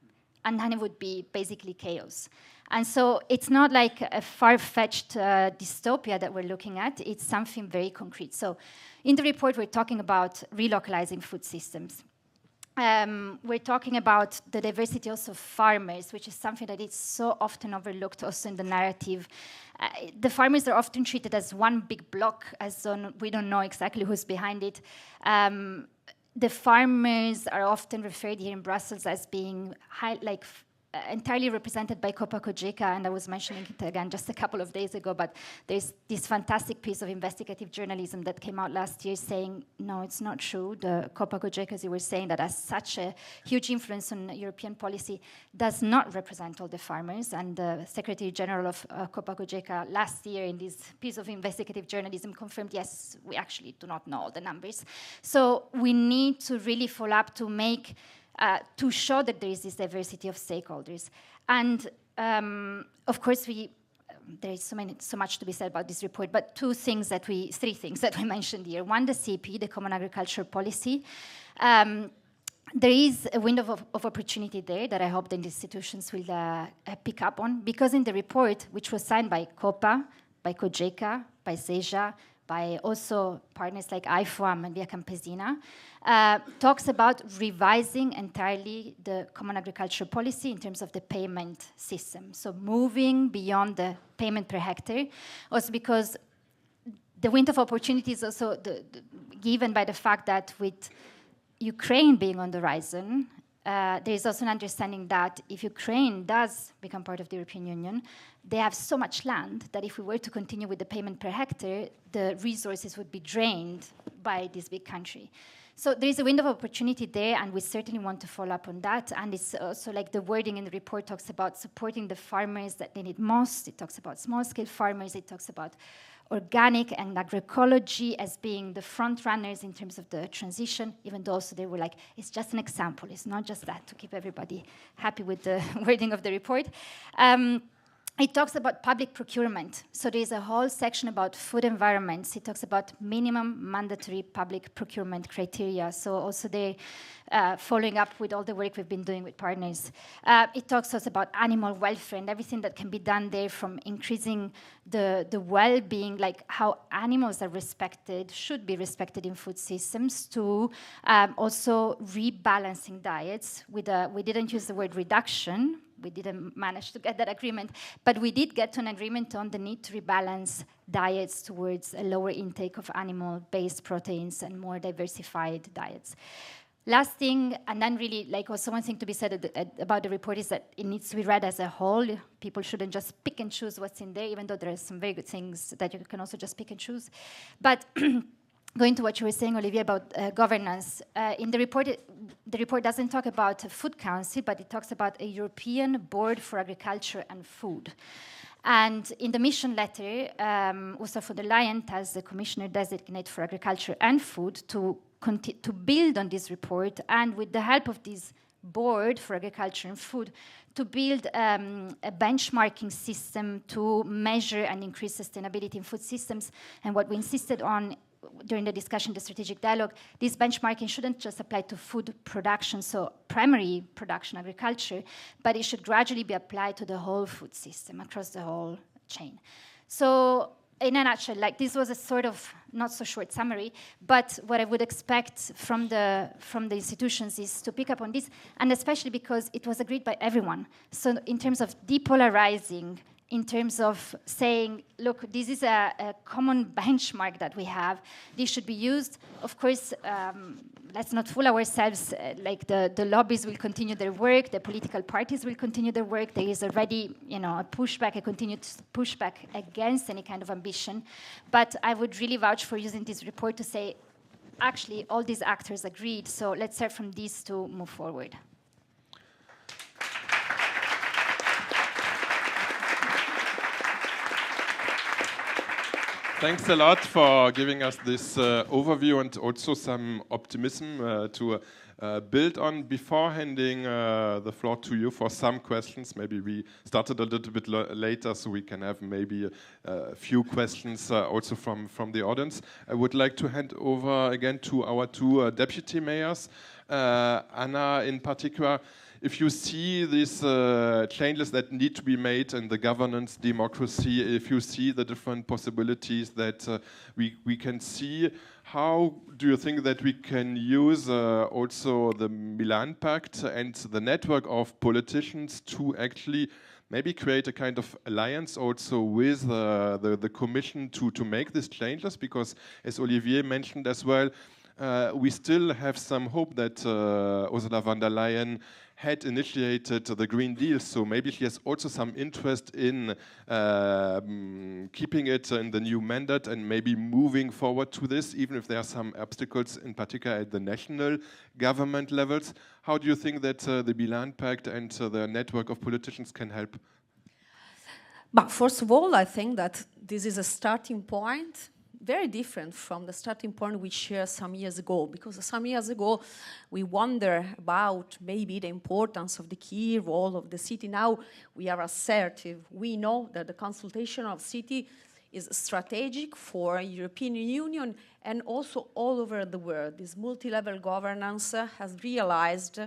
Speaker 7: And then it would be basically chaos. And so it's not like a far-fetched dystopia that we're looking at, it's something very concrete. So in the report, we're talking about relocalizing food systems. We're talking about the diversity also of farmers, which is something that is so often overlooked also in the narrative. The farmers are often treated as one big block, as we don't know exactly who's behind it. The farmers are often referred here in Brussels as being entirely represented by Copa Cogeca, and I was mentioning it again just a couple of days ago, but there's this fantastic piece of investigative journalism that came out last year saying, no, it's not true. The Copa Cogeca, as you were saying, that has such a huge influence on European policy, does not represent all the farmers. And the Secretary General of Copa Cogeca last year in this piece of investigative journalism confirmed, yes, we actually do not know all the numbers. So we need to really follow up to make to show that there is this diversity of stakeholders. And of course, there is so much to be said about this report, but three things that we mentioned here. One, the CAP, the Common Agricultural Policy. There is a window of opportunity there that I hope the institutions will pick up on, because in the report, which was signed by COPA, by Cogeca, by SEJA, by also partners like IFOAM and Via Campesina, talks about revising entirely the Common Agricultural Policy in terms of the payment system. So moving beyond the payment per hectare, also because the window of opportunity is also given by the fact that with Ukraine being on the horizon, there is also an understanding that if Ukraine does become part of the European Union, they have so much land that if we were to continue with the payment per hectare, the resources would be drained by this big country. So there is a window of opportunity there, and we certainly want to follow up on that. And it's also like the wording in the report talks about supporting the farmers that need it most. It talks about small-scale farmers. It talks about organic and agroecology as being the front runners in terms of the transition, even though also they were like, it's just an example. It's not just that, to keep everybody happy with the wording of the report. It talks about public procurement. So there's a whole section about food environments. It talks about minimum mandatory public procurement criteria. So also they following up with all the work we've been doing with partners. It talks also about animal welfare and everything that can be done there, from increasing the well-being, like how animals are respected, should be respected in food systems, to also rebalancing diets. We didn't use the word reduction. We didn't manage to get that agreement, but we did get to an agreement on the need to rebalance diets towards a lower intake of animal-based proteins and more diversified diets. Last thing, and then really, like, also one thing to be said about the report is that it needs to be read as a whole. People shouldn't just pick and choose what's in there, even though there are some very good things that you can also just pick and choose. But going to what you were saying, Olivier, about governance, in the report doesn't talk about a food council, but it talks about a European board for agriculture and food. And in the mission letter, Ursula von der Leyen tells the commissioner designate for agriculture and food to build on this report, and with the help of this board for agriculture and food, to build a benchmarking system to measure and increase sustainability in food systems. And what we insisted on during the discussion, the strategic dialogue, this benchmarking shouldn't just apply to food production, so primary production agriculture, but it should gradually be applied to the whole food system across the whole chain. So in a nutshell, like, this was a sort of not so short summary, but what I would expect from the institutions is to pick up on this, and especially because it was agreed by everyone. So in terms of depolarizing, in terms of saying, look, this is a common benchmark that we have. This should be used. Of course, let's not fool ourselves. Like, the lobbies will continue their work. The political parties will continue their work. There is already, a pushback, a continued pushback against any kind of ambition. But I would really vouch for using this report to say, actually, all these actors agreed. So let's start from this to move forward.
Speaker 2: Thanks a lot for giving us this overview and also some optimism to build on. Before handing the floor to you for some questions, maybe we started a little bit later, so we can have maybe a few questions also from the audience. I would like to hand over again to our two deputy mayors. Anna, in particular, if you see these changes that need to be made in the governance, democracy, if you see the different possibilities that we can see, how do you think that we can use also the Milan Pact and the network of politicians to actually maybe create a kind of alliance also with the Commission to make these changes? Because, as Olivier mentioned as well, we still have some hope that Ursula von der Leyen had initiated the Green Deal, so maybe she has also some interest in keeping it in the new mandate and maybe moving forward to this, even if there are some obstacles, in particular at the national government levels. How do you think that the Milan Pact and the network of politicians can help?
Speaker 4: But first of all, I think that this is a starting point very different from the starting point we shared some years ago, because some years ago we wonder about maybe the importance of the key role of the city. Now we are assertive. We know that the consultation of city is strategic for European Union and also all over the world. This multi-level governance has realized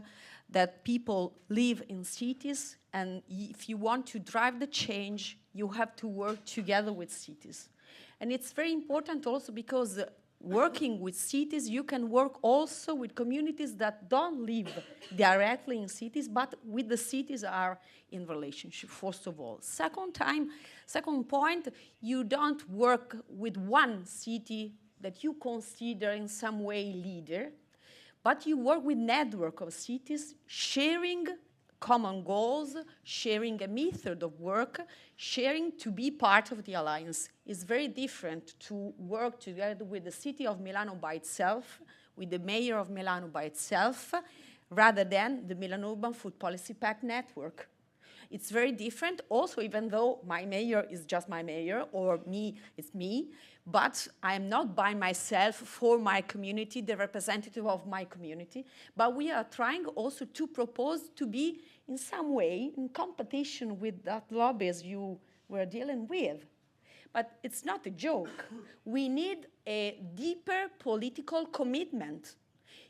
Speaker 4: that people live in cities, and if you want to drive the change, you have to work together with cities. And it's very important also because working with cities, you can work also with communities that don't live directly in cities, but with the cities are in relationship, first of all. Second point, you don't work with one city that you consider in some way leader, but you work with network of cities sharing common goals, sharing a method of work, sharing to be part of the alliance. Is very different to work together with the city of Milano by itself, with the mayor of Milano by itself, rather than the Milan Urban Food Policy Pact network. It's very different also, even though my mayor is just my mayor, or me, it's me, but I'm not by myself for my community, the representative of my community, but we are trying also to propose to be in some way in competition with that lobbies you were dealing with. But it's not a joke. We need a deeper political commitment.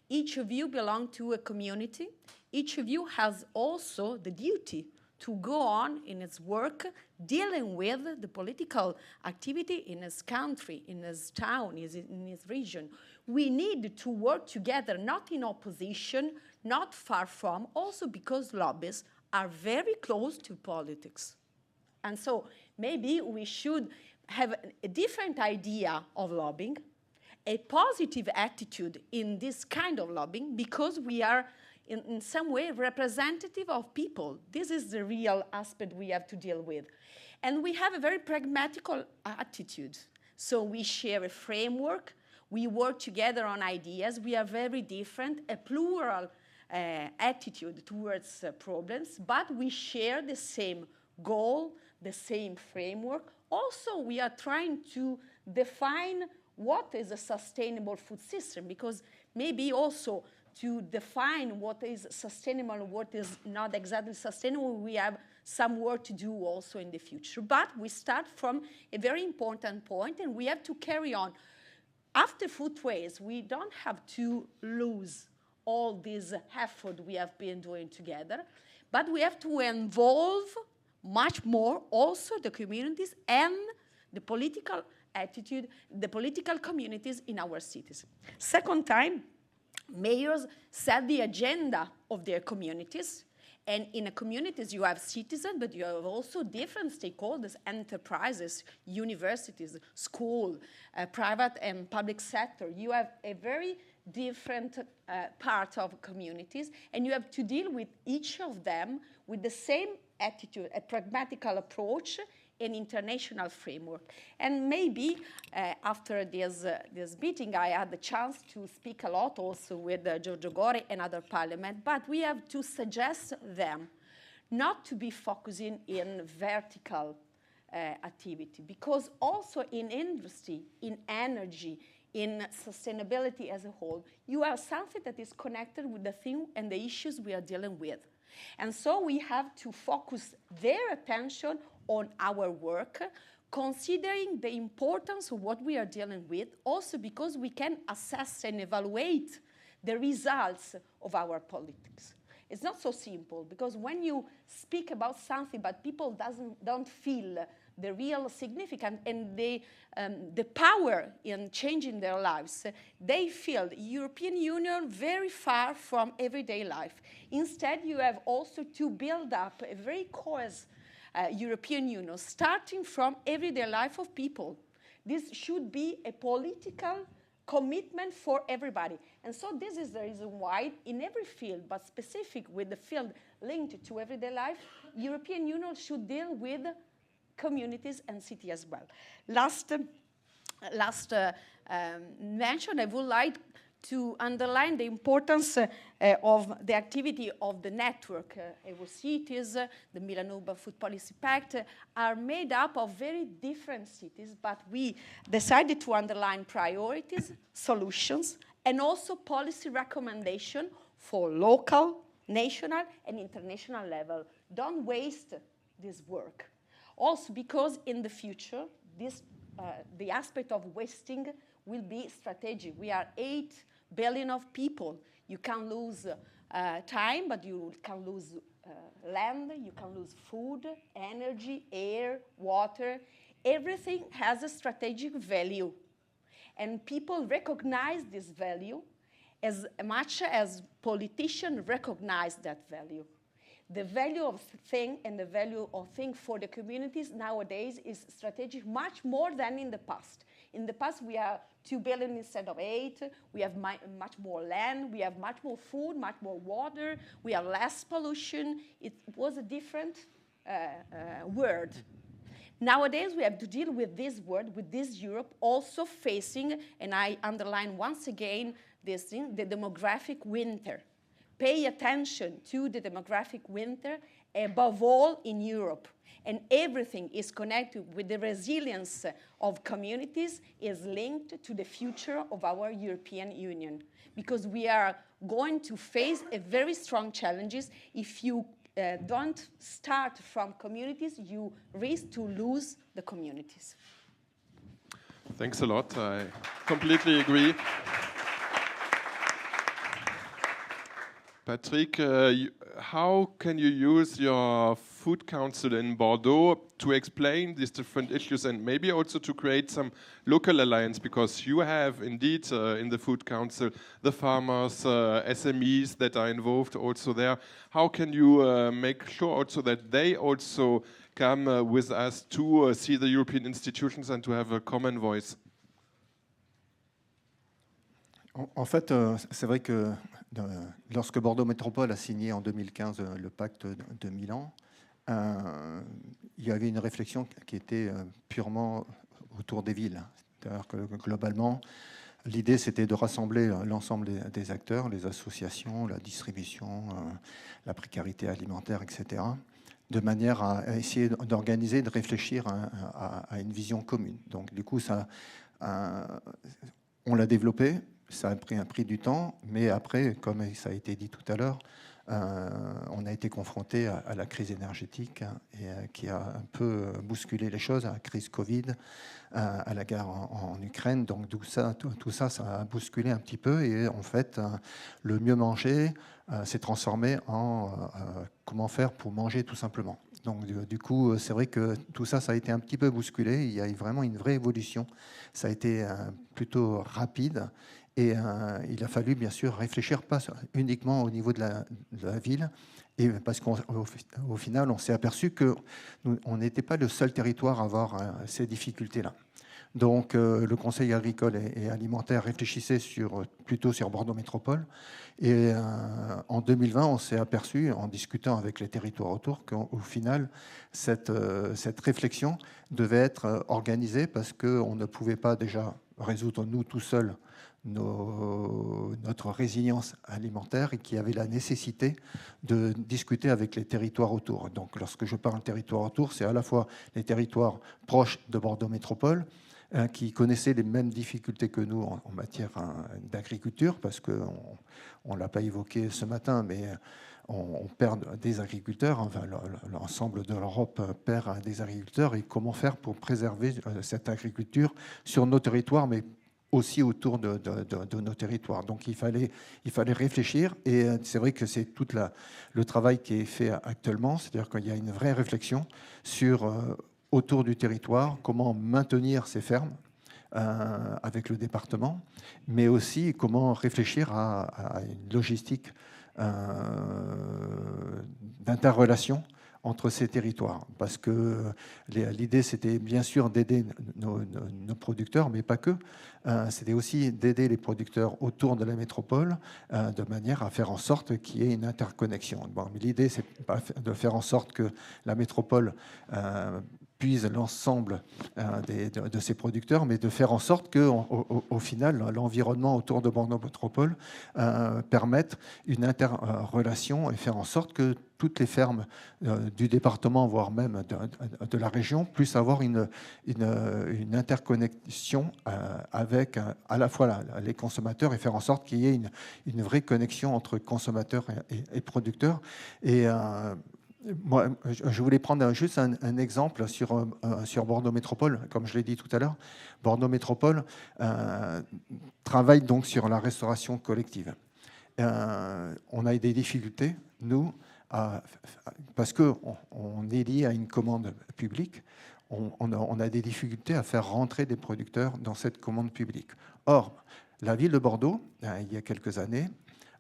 Speaker 4: Each of you belong to a community. Each of you has also the duty to go on in its work dealing with the political activity in his country, in his town, in his region. We need to work together, not in opposition, not far from, also because lobbies are very close to politics. And so maybe we should have a different idea of lobbying, a positive attitude in this kind of lobbying, because we are in some way representative of people. This is the real aspect we have to deal with. And we have a very pragmatic attitude. So we share a framework, we work together on ideas, we are very different, a plural attitude towards problems, but we share the same goal, the same framework. Also, we are trying to define what is a sustainable food system, because maybe also to define what is sustainable and what is not exactly sustainable, we have some work to do also in the future. But we start from a very important point, and we have to carry on. After food waste, we don't have to lose all this effort we have been doing together, but we have to involve much more also the communities and the political attitude, the political communities in our cities. Second time, mayors set the agenda of their communities. And in the communities, you have citizens, but you have also different stakeholders, enterprises, universities, school, private and public sector. You have a very different part of communities, and you have to deal with each of them with the same attitude, a pragmatical approach, an international framework. And maybe after this meeting, I had the chance to speak a lot also with Giorgio Gori and other parliament, but we have to suggest them not to be focusing in vertical activity, because also in industry, in energy, in sustainability as a whole, you have something that is connected with the thing and the issues we are dealing with. And so we have to focus their attention on our work, considering the importance of what we are dealing with, also because we can assess and evaluate the results of our politics. It's not so simple, because when you speak about something but people don't feel the real significance and the power in changing their lives, they feel the European Union very far from everyday life. Instead, you have also to build up a very coarse European Union, starting from everyday life of people. This should be a political commitment for everybody. And so this is the reason why in every field, but specific with the field linked to everyday life, European Union should deal with communities and cities as well. Last mention, I would like to underline the importance of the activity of the network. Eurocities, the Milan Urban Food Policy Pact are made up of very different cities, but we decided to underline priorities, solutions, and also policy recommendation for local, national, and international level. Don't waste this work. Also because in the future, the aspect of wasting will be strategic. We are 8 billion of people. You can lose time, but you can lose land, you can lose food, energy, air, water. Everything has a strategic value. And people recognize this value as much as politicians recognize that value. The value of thing and the value of thing for the communities nowadays is strategic much more than in the past. In the past, we are 2 billion instead of 8. We have much more land. We have much more food, much more water. We have less pollution. It was a different world. Nowadays, we have to deal with this world, with this Europe, also facing, and I underline once again,
Speaker 8: this thing, the demographic winter. Pay attention to the demographic winter, above all in Europe. And everything is connected with the resilience of communities is linked to the future of our European Union. Because we are going to face a very strong challenges. If you don't start from communities, you risk to lose the communities.
Speaker 2: Thanks a lot. I completely agree. Patrick, how can you use your Food Council in Bordeaux to explain these different issues and maybe also to create some local alliance? Because you have indeed in the Food Council the farmers, SMEs that are involved also there. How can you make sure also that they also come with us to see the European institutions and to have a common voice?
Speaker 5: En fait, c'est vrai que lorsque Bordeaux Métropole a signé en 2015 le pacte de Milan, il y avait une réflexion qui était purement autour des villes. C'est-à-dire que globalement, l'idée c'était de rassembler l'ensemble des acteurs, les associations, la distribution, la précarité alimentaire, etc., de manière à essayer d'organiser, de réfléchir à une vision commune. Donc du coup, ça, on l'a développé. Ça a pris du temps, mais après, comme ça a été dit tout à l'heure, on a été confronté à la crise énergétique et qui a un peu bousculé les choses, à la crise Covid, à la guerre en Ukraine. Donc tout ça, ça a bousculé un petit peu. Et en fait, le mieux manger s'est transformé en comment faire pour manger tout simplement. Donc du coup, c'est vrai que tout ça, ça a été un petit peu bousculé. Il y a eu vraiment une vraie évolution. Ça a été plutôt rapide. Et il a fallu, bien sûr, réfléchir pas uniquement au niveau de la ville, et parce qu'au final, on s'est aperçu qu'on n'était pas le seul territoire à avoir ces difficultés-là. Donc, le Conseil agricole et alimentaire réfléchissait plutôt sur Bordeaux Métropole. Et en 2020, on s'est aperçu, en discutant avec les territoires autour, qu'au final, cette réflexion devait être organisée parce qu'on ne pouvait pas déjà résoudre, nous, tout seuls, notre résilience alimentaire et qui avait la nécessité de discuter avec les territoires autour. Donc, lorsque je parle de territoires autour, c'est à la fois les territoires proches de Bordeaux Métropole, qui connaissaient les mêmes difficultés que nous en matière d'agriculture, parce qu'on ne l'a pas évoqué ce matin, mais on perd des agriculteurs, enfin, l'ensemble de l'Europe perd des agriculteurs, et comment faire pour préserver cette agriculture sur nos territoires, mais aussi autour de nos territoires. Donc il fallait réfléchir, et c'est vrai que c'est tout le travail qui est fait actuellement, c'est-à-dire qu'il y a une vraie réflexion sur autour du territoire, comment maintenir ces fermes avec le département, mais aussi comment réfléchir à une logistique d'interrelation entre ces territoires. Parce que l'idée, c'était bien sûr d'aider nos producteurs, mais pas que. C'était aussi d'aider les producteurs autour de la métropole de manière à faire en sorte qu'il y ait une interconnexion. Bon, mais l'idée, c'est pas de faire en sorte que la métropole puise l'ensemble de ces producteurs, mais de faire en sorte qu'au final, l'environnement autour de Bordeaux Métropole permette une interrelation et faire en sorte que toutes les fermes du département, voire même de la région, puissent avoir une interconnexion avec à la fois les consommateurs et faire en sorte qu'il y ait une vraie connexion entre consommateurs et producteurs. Et moi, je voulais prendre juste un exemple sur Bordeaux Métropole. Comme je l'ai dit tout à l'heure, Bordeaux Métropole travaille donc sur la restauration collective. On a des difficultés, nous, parce qu'on est lié à une commande publique. On a des difficultés à faire rentrer des producteurs dans cette commande publique. Or, la ville de Bordeaux, il y a quelques années,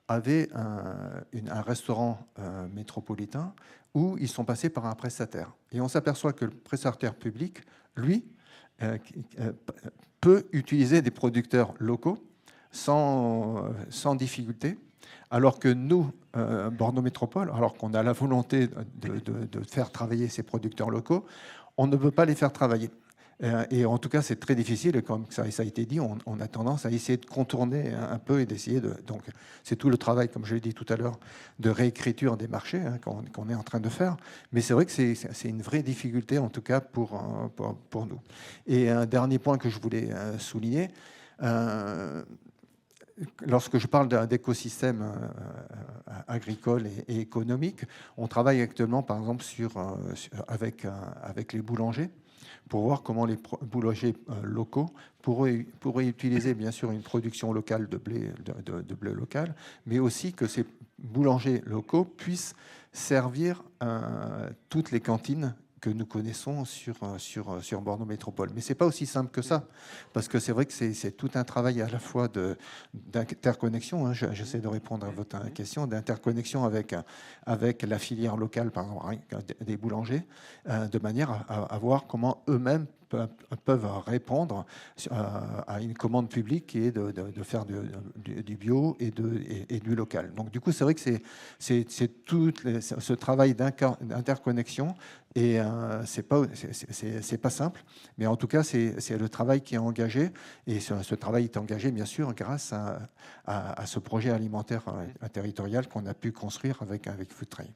Speaker 5: avait un restaurant métropolitain où ils sont passés par un prestataire. Et on s'aperçoit que le prestataire public, lui, peut utiliser des producteurs locaux sans difficulté, alors que nous, Bordeaux Métropole, alors qu'on a la volonté de faire travailler ces producteurs locaux, on ne peut pas les faire travailler. Et en tout cas, c'est très difficile, et comme ça a été dit, on a tendance à essayer de contourner un peu et d'essayer de... Donc, c'est tout le travail, comme je l'ai dit tout à l'heure, de réécriture des marchés qu'on est en train de faire. Mais c'est vrai que c'est une vraie difficulté, en tout cas, pour nous. Et un dernier point que je voulais souligner, lorsque je parle d'écosystème agricole et économique, on travaille actuellement, par exemple, avec les boulangers, pour voir comment les boulangers locaux pourraient utiliser bien sûr une production locale de blé local, mais aussi que ces boulangers locaux puissent servir toutes les cantines que nous connaissons sur Bordeaux Métropole. Mais ce n'est pas aussi simple que ça, parce que c'est vrai que c'est tout un travail à la fois d'interconnexion, j'essaie de répondre à votre question, d'interconnexion avec la filière locale, par exemple, des boulangers, de manière à voir comment eux-mêmes peuvent répondre à une commande publique qui est de faire du bio et du local. Donc du coup, c'est vrai que c'est tout ce travail d'interconnexion, et c'est pas simple, mais en tout cas, c'est le travail qui est engagé, et ce travail est engagé, bien sûr, grâce à ce projet alimentaire territorial qu'on a pu construire avec Food Trail.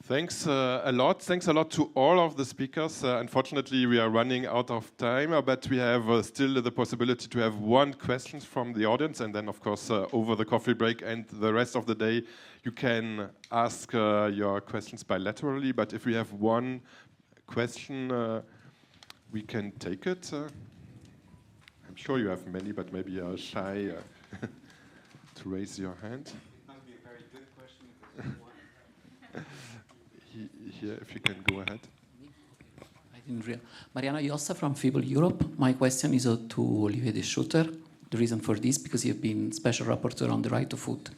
Speaker 2: Thanks a lot. Thanks a lot to all of the speakers. Unfortunately, we are running out of time, but we have still the possibility to have one question from the audience, and then, of course, over the coffee break and the rest of the day, you can ask your questions bilaterally. But if we have one question, we can take it. I'm sure you have many, but maybe you are shy to raise your hand.
Speaker 6: It must be a very good question.
Speaker 2: Here, if you can go ahead.
Speaker 9: I didn't realize. Mariana Iossa from Fable Europe. My question is to Olivier de Schutter. The reason for this, because you've been special rapporteur on the right to food.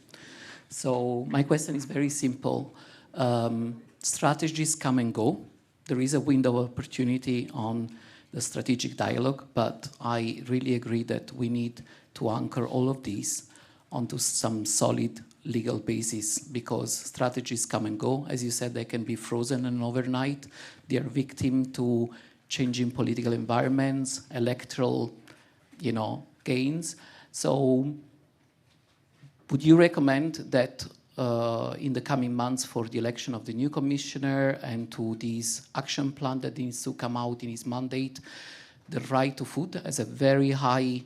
Speaker 9: So my question is very simple. Strategies come and go. There is a window of opportunity on the strategic dialogue, but I really agree that we need to anchor all of these onto some solid legal basis, because strategies come and go. As you said, they can be frozen and overnight. They are victim to changing political environments, electoral, gains. So would you recommend that in the coming months for the election of the new commissioner and to this action plan that needs to come out in his mandate, the right to food as a very high,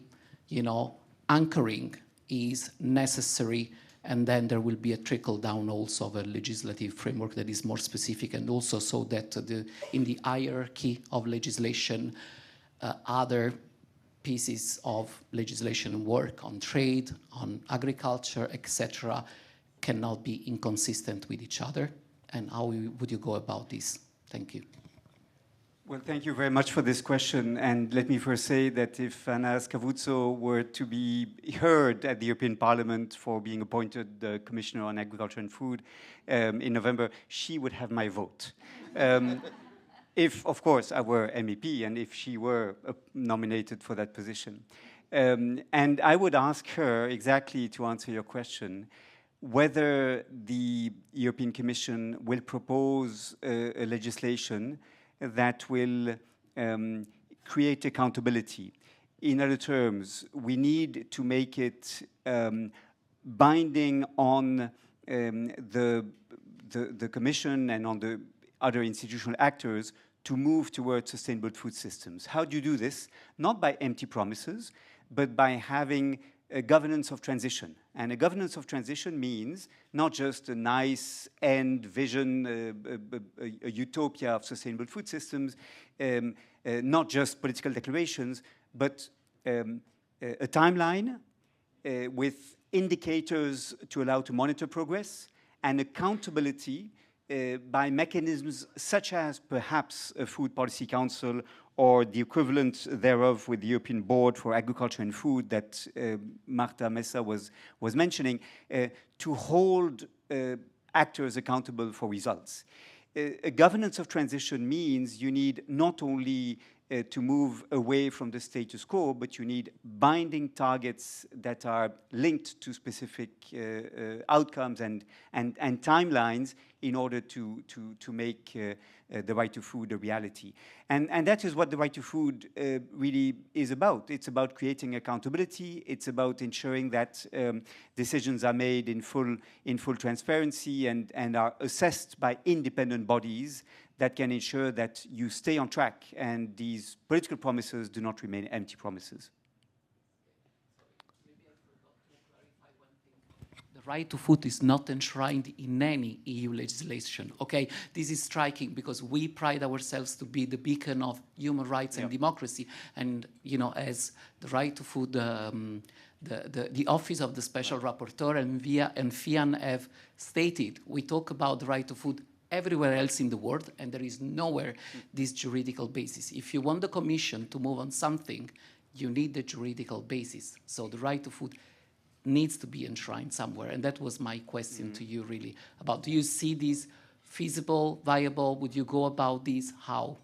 Speaker 9: anchoring is necessary, and then there will be a trickle down also of a legislative framework that is more specific, and also so that in the hierarchy of legislation, other pieces of legislation work on trade, on agriculture, etc., cannot be inconsistent with each other? And how would you go about this? Thank you.
Speaker 6: Well, thank you very much for this question. And let me first say that if Anna Scavuzzo were to be heard at the European Parliament for being appointed the Commissioner on Agriculture and Food in November, she would have my vote. If, of course, I were MEP and if she were nominated for that position. And I would ask her, exactly to answer your question, whether the European Commission will propose a legislation that will create accountability. In other terms, we need to make it binding on the Commission and on the other institutional actors to move towards sustainable food systems. How do you do this? Not by empty promises, but by having a governance of transition. And a governance of transition means not just a nice end vision, a utopia of sustainable food systems, not just political declarations, but a timeline with indicators to allow to monitor progress, and accountability by mechanisms such as perhaps a Food Policy Council or the equivalent thereof with the European Board for Agriculture and Food that Marta Messa was mentioning, to hold actors accountable for results. A governance of transition means you need not only to move away from the status quo, but you need binding targets that are linked to specific outcomes and timelines in order to make the right to food a reality. And that is what the right to food really is about. It's about creating accountability. It's about ensuring that decisions are made in full transparency and are assessed by independent bodies that can ensure that you stay on track and these political promises do not remain empty promises.
Speaker 9: The right to food is not enshrined in any EU legislation, okay? This is striking because we pride ourselves to be the beacon of human rights and democracy. And, you know, as the right to food, the Office of the Special Rapporteur and FIAN have stated, we talk about the right to food everywhere else in the world, and there is nowhere this juridical basis. If you want the Commission to move on something, you need the juridical basis. So the right to food needs to be enshrined somewhere. And that was my question to you, really, about do you see this feasible, viable? Would you go about this? How?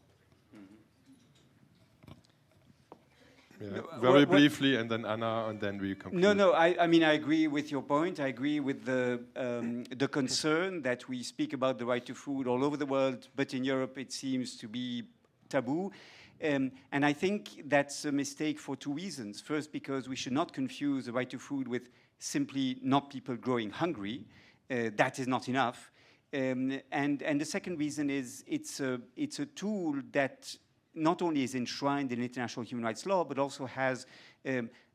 Speaker 2: Yeah. Very briefly, and then Anna, and then we conclude.
Speaker 6: No, I mean, I agree with your point. I agree with the concern that we speak about the right to food all over the world, but in Europe it seems to be taboo. And I think that's a mistake for two reasons. First, because we should not confuse the right to food with simply not people growing hungry. That is not enough. And the second reason is it's a tool that not only is enshrined in international human rights law, but also has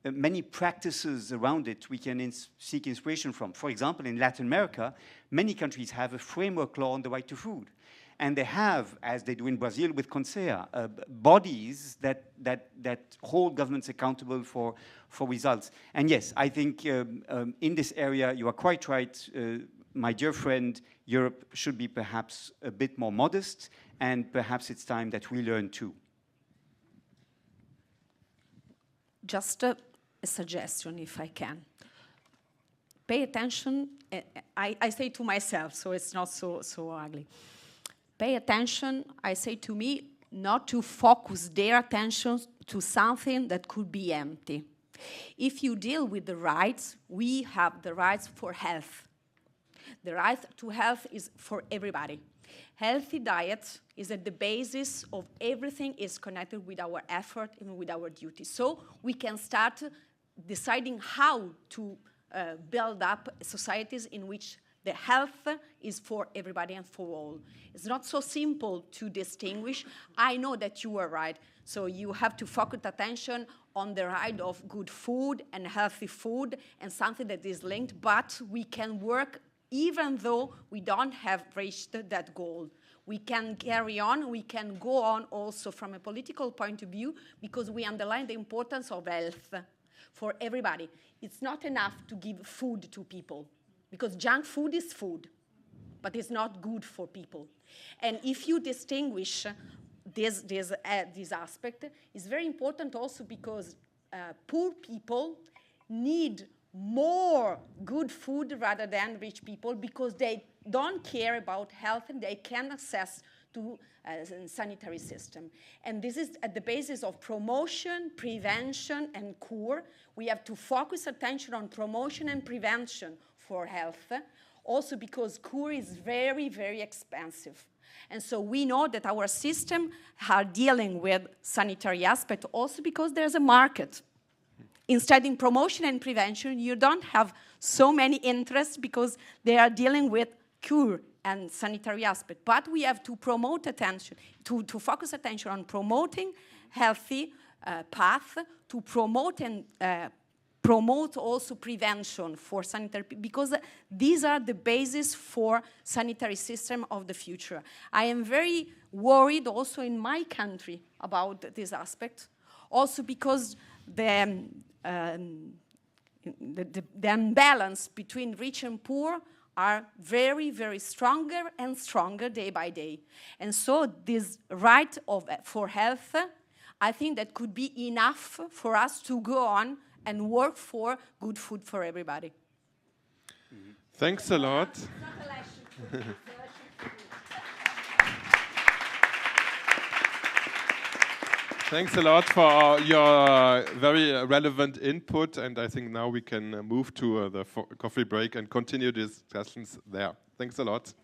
Speaker 6: many practices around it we can seek inspiration from. For example, in Latin America, many countries have a framework law on the right to food. And they have, as they do in Brazil with CONSEA, bodies that hold governments accountable for results. And yes, I think in this area, you are quite right, my dear friend, Europe should be perhaps a bit more modest, and perhaps it's time that we learn too.
Speaker 8: Just a suggestion, if I can. Pay attention. I say to myself, so it's not so ugly. Pay attention, I say to me, not to focus their attention to something that could be empty. If you deal with the rights, we have the rights for health. The right to health is for everybody. Healthy diet is at the basis of everything is connected with our effort and with our duty. So we can start deciding how to build up societies in which the health is for everybody and for all. It's not so simple to distinguish. I know that you are right. So you have to focus attention on the right of good food and healthy food and something that is linked, but we can work even though we don't have reached that goal. We can carry on, we can go on also from a political point of view because we underline the importance of health for everybody. It's not enough to give food to people because junk food is food, but it's not good for people. And if you distinguish this aspect, it's very important also because poor people need more good food rather than rich people because they don't care about health and they can access to a sanitary system. And this is at the basis of promotion, prevention, and cure. We have to focus attention on promotion and prevention for health, also because cure is very, very expensive. And so we know that our system are dealing with sanitary aspect also because there's a market. Instead, in promotion and prevention, you don't have so many interests because they are dealing with cure and sanitary aspect. But we have to promote attention, to focus attention on promoting healthy path, to promote and promote also prevention for sanitary, because these are the basis for sanitary system of the future. I am very worried also in my country about this aspect, also because the imbalance between rich and poor are very, very stronger and stronger day by day. And so this right for health, I think that could be enough for us to go on and work for good food for everybody.
Speaker 2: Thanks a lot. Thanks a lot for your very relevant input, and I think now we can move to the coffee break and continue discussions there. Thanks a lot.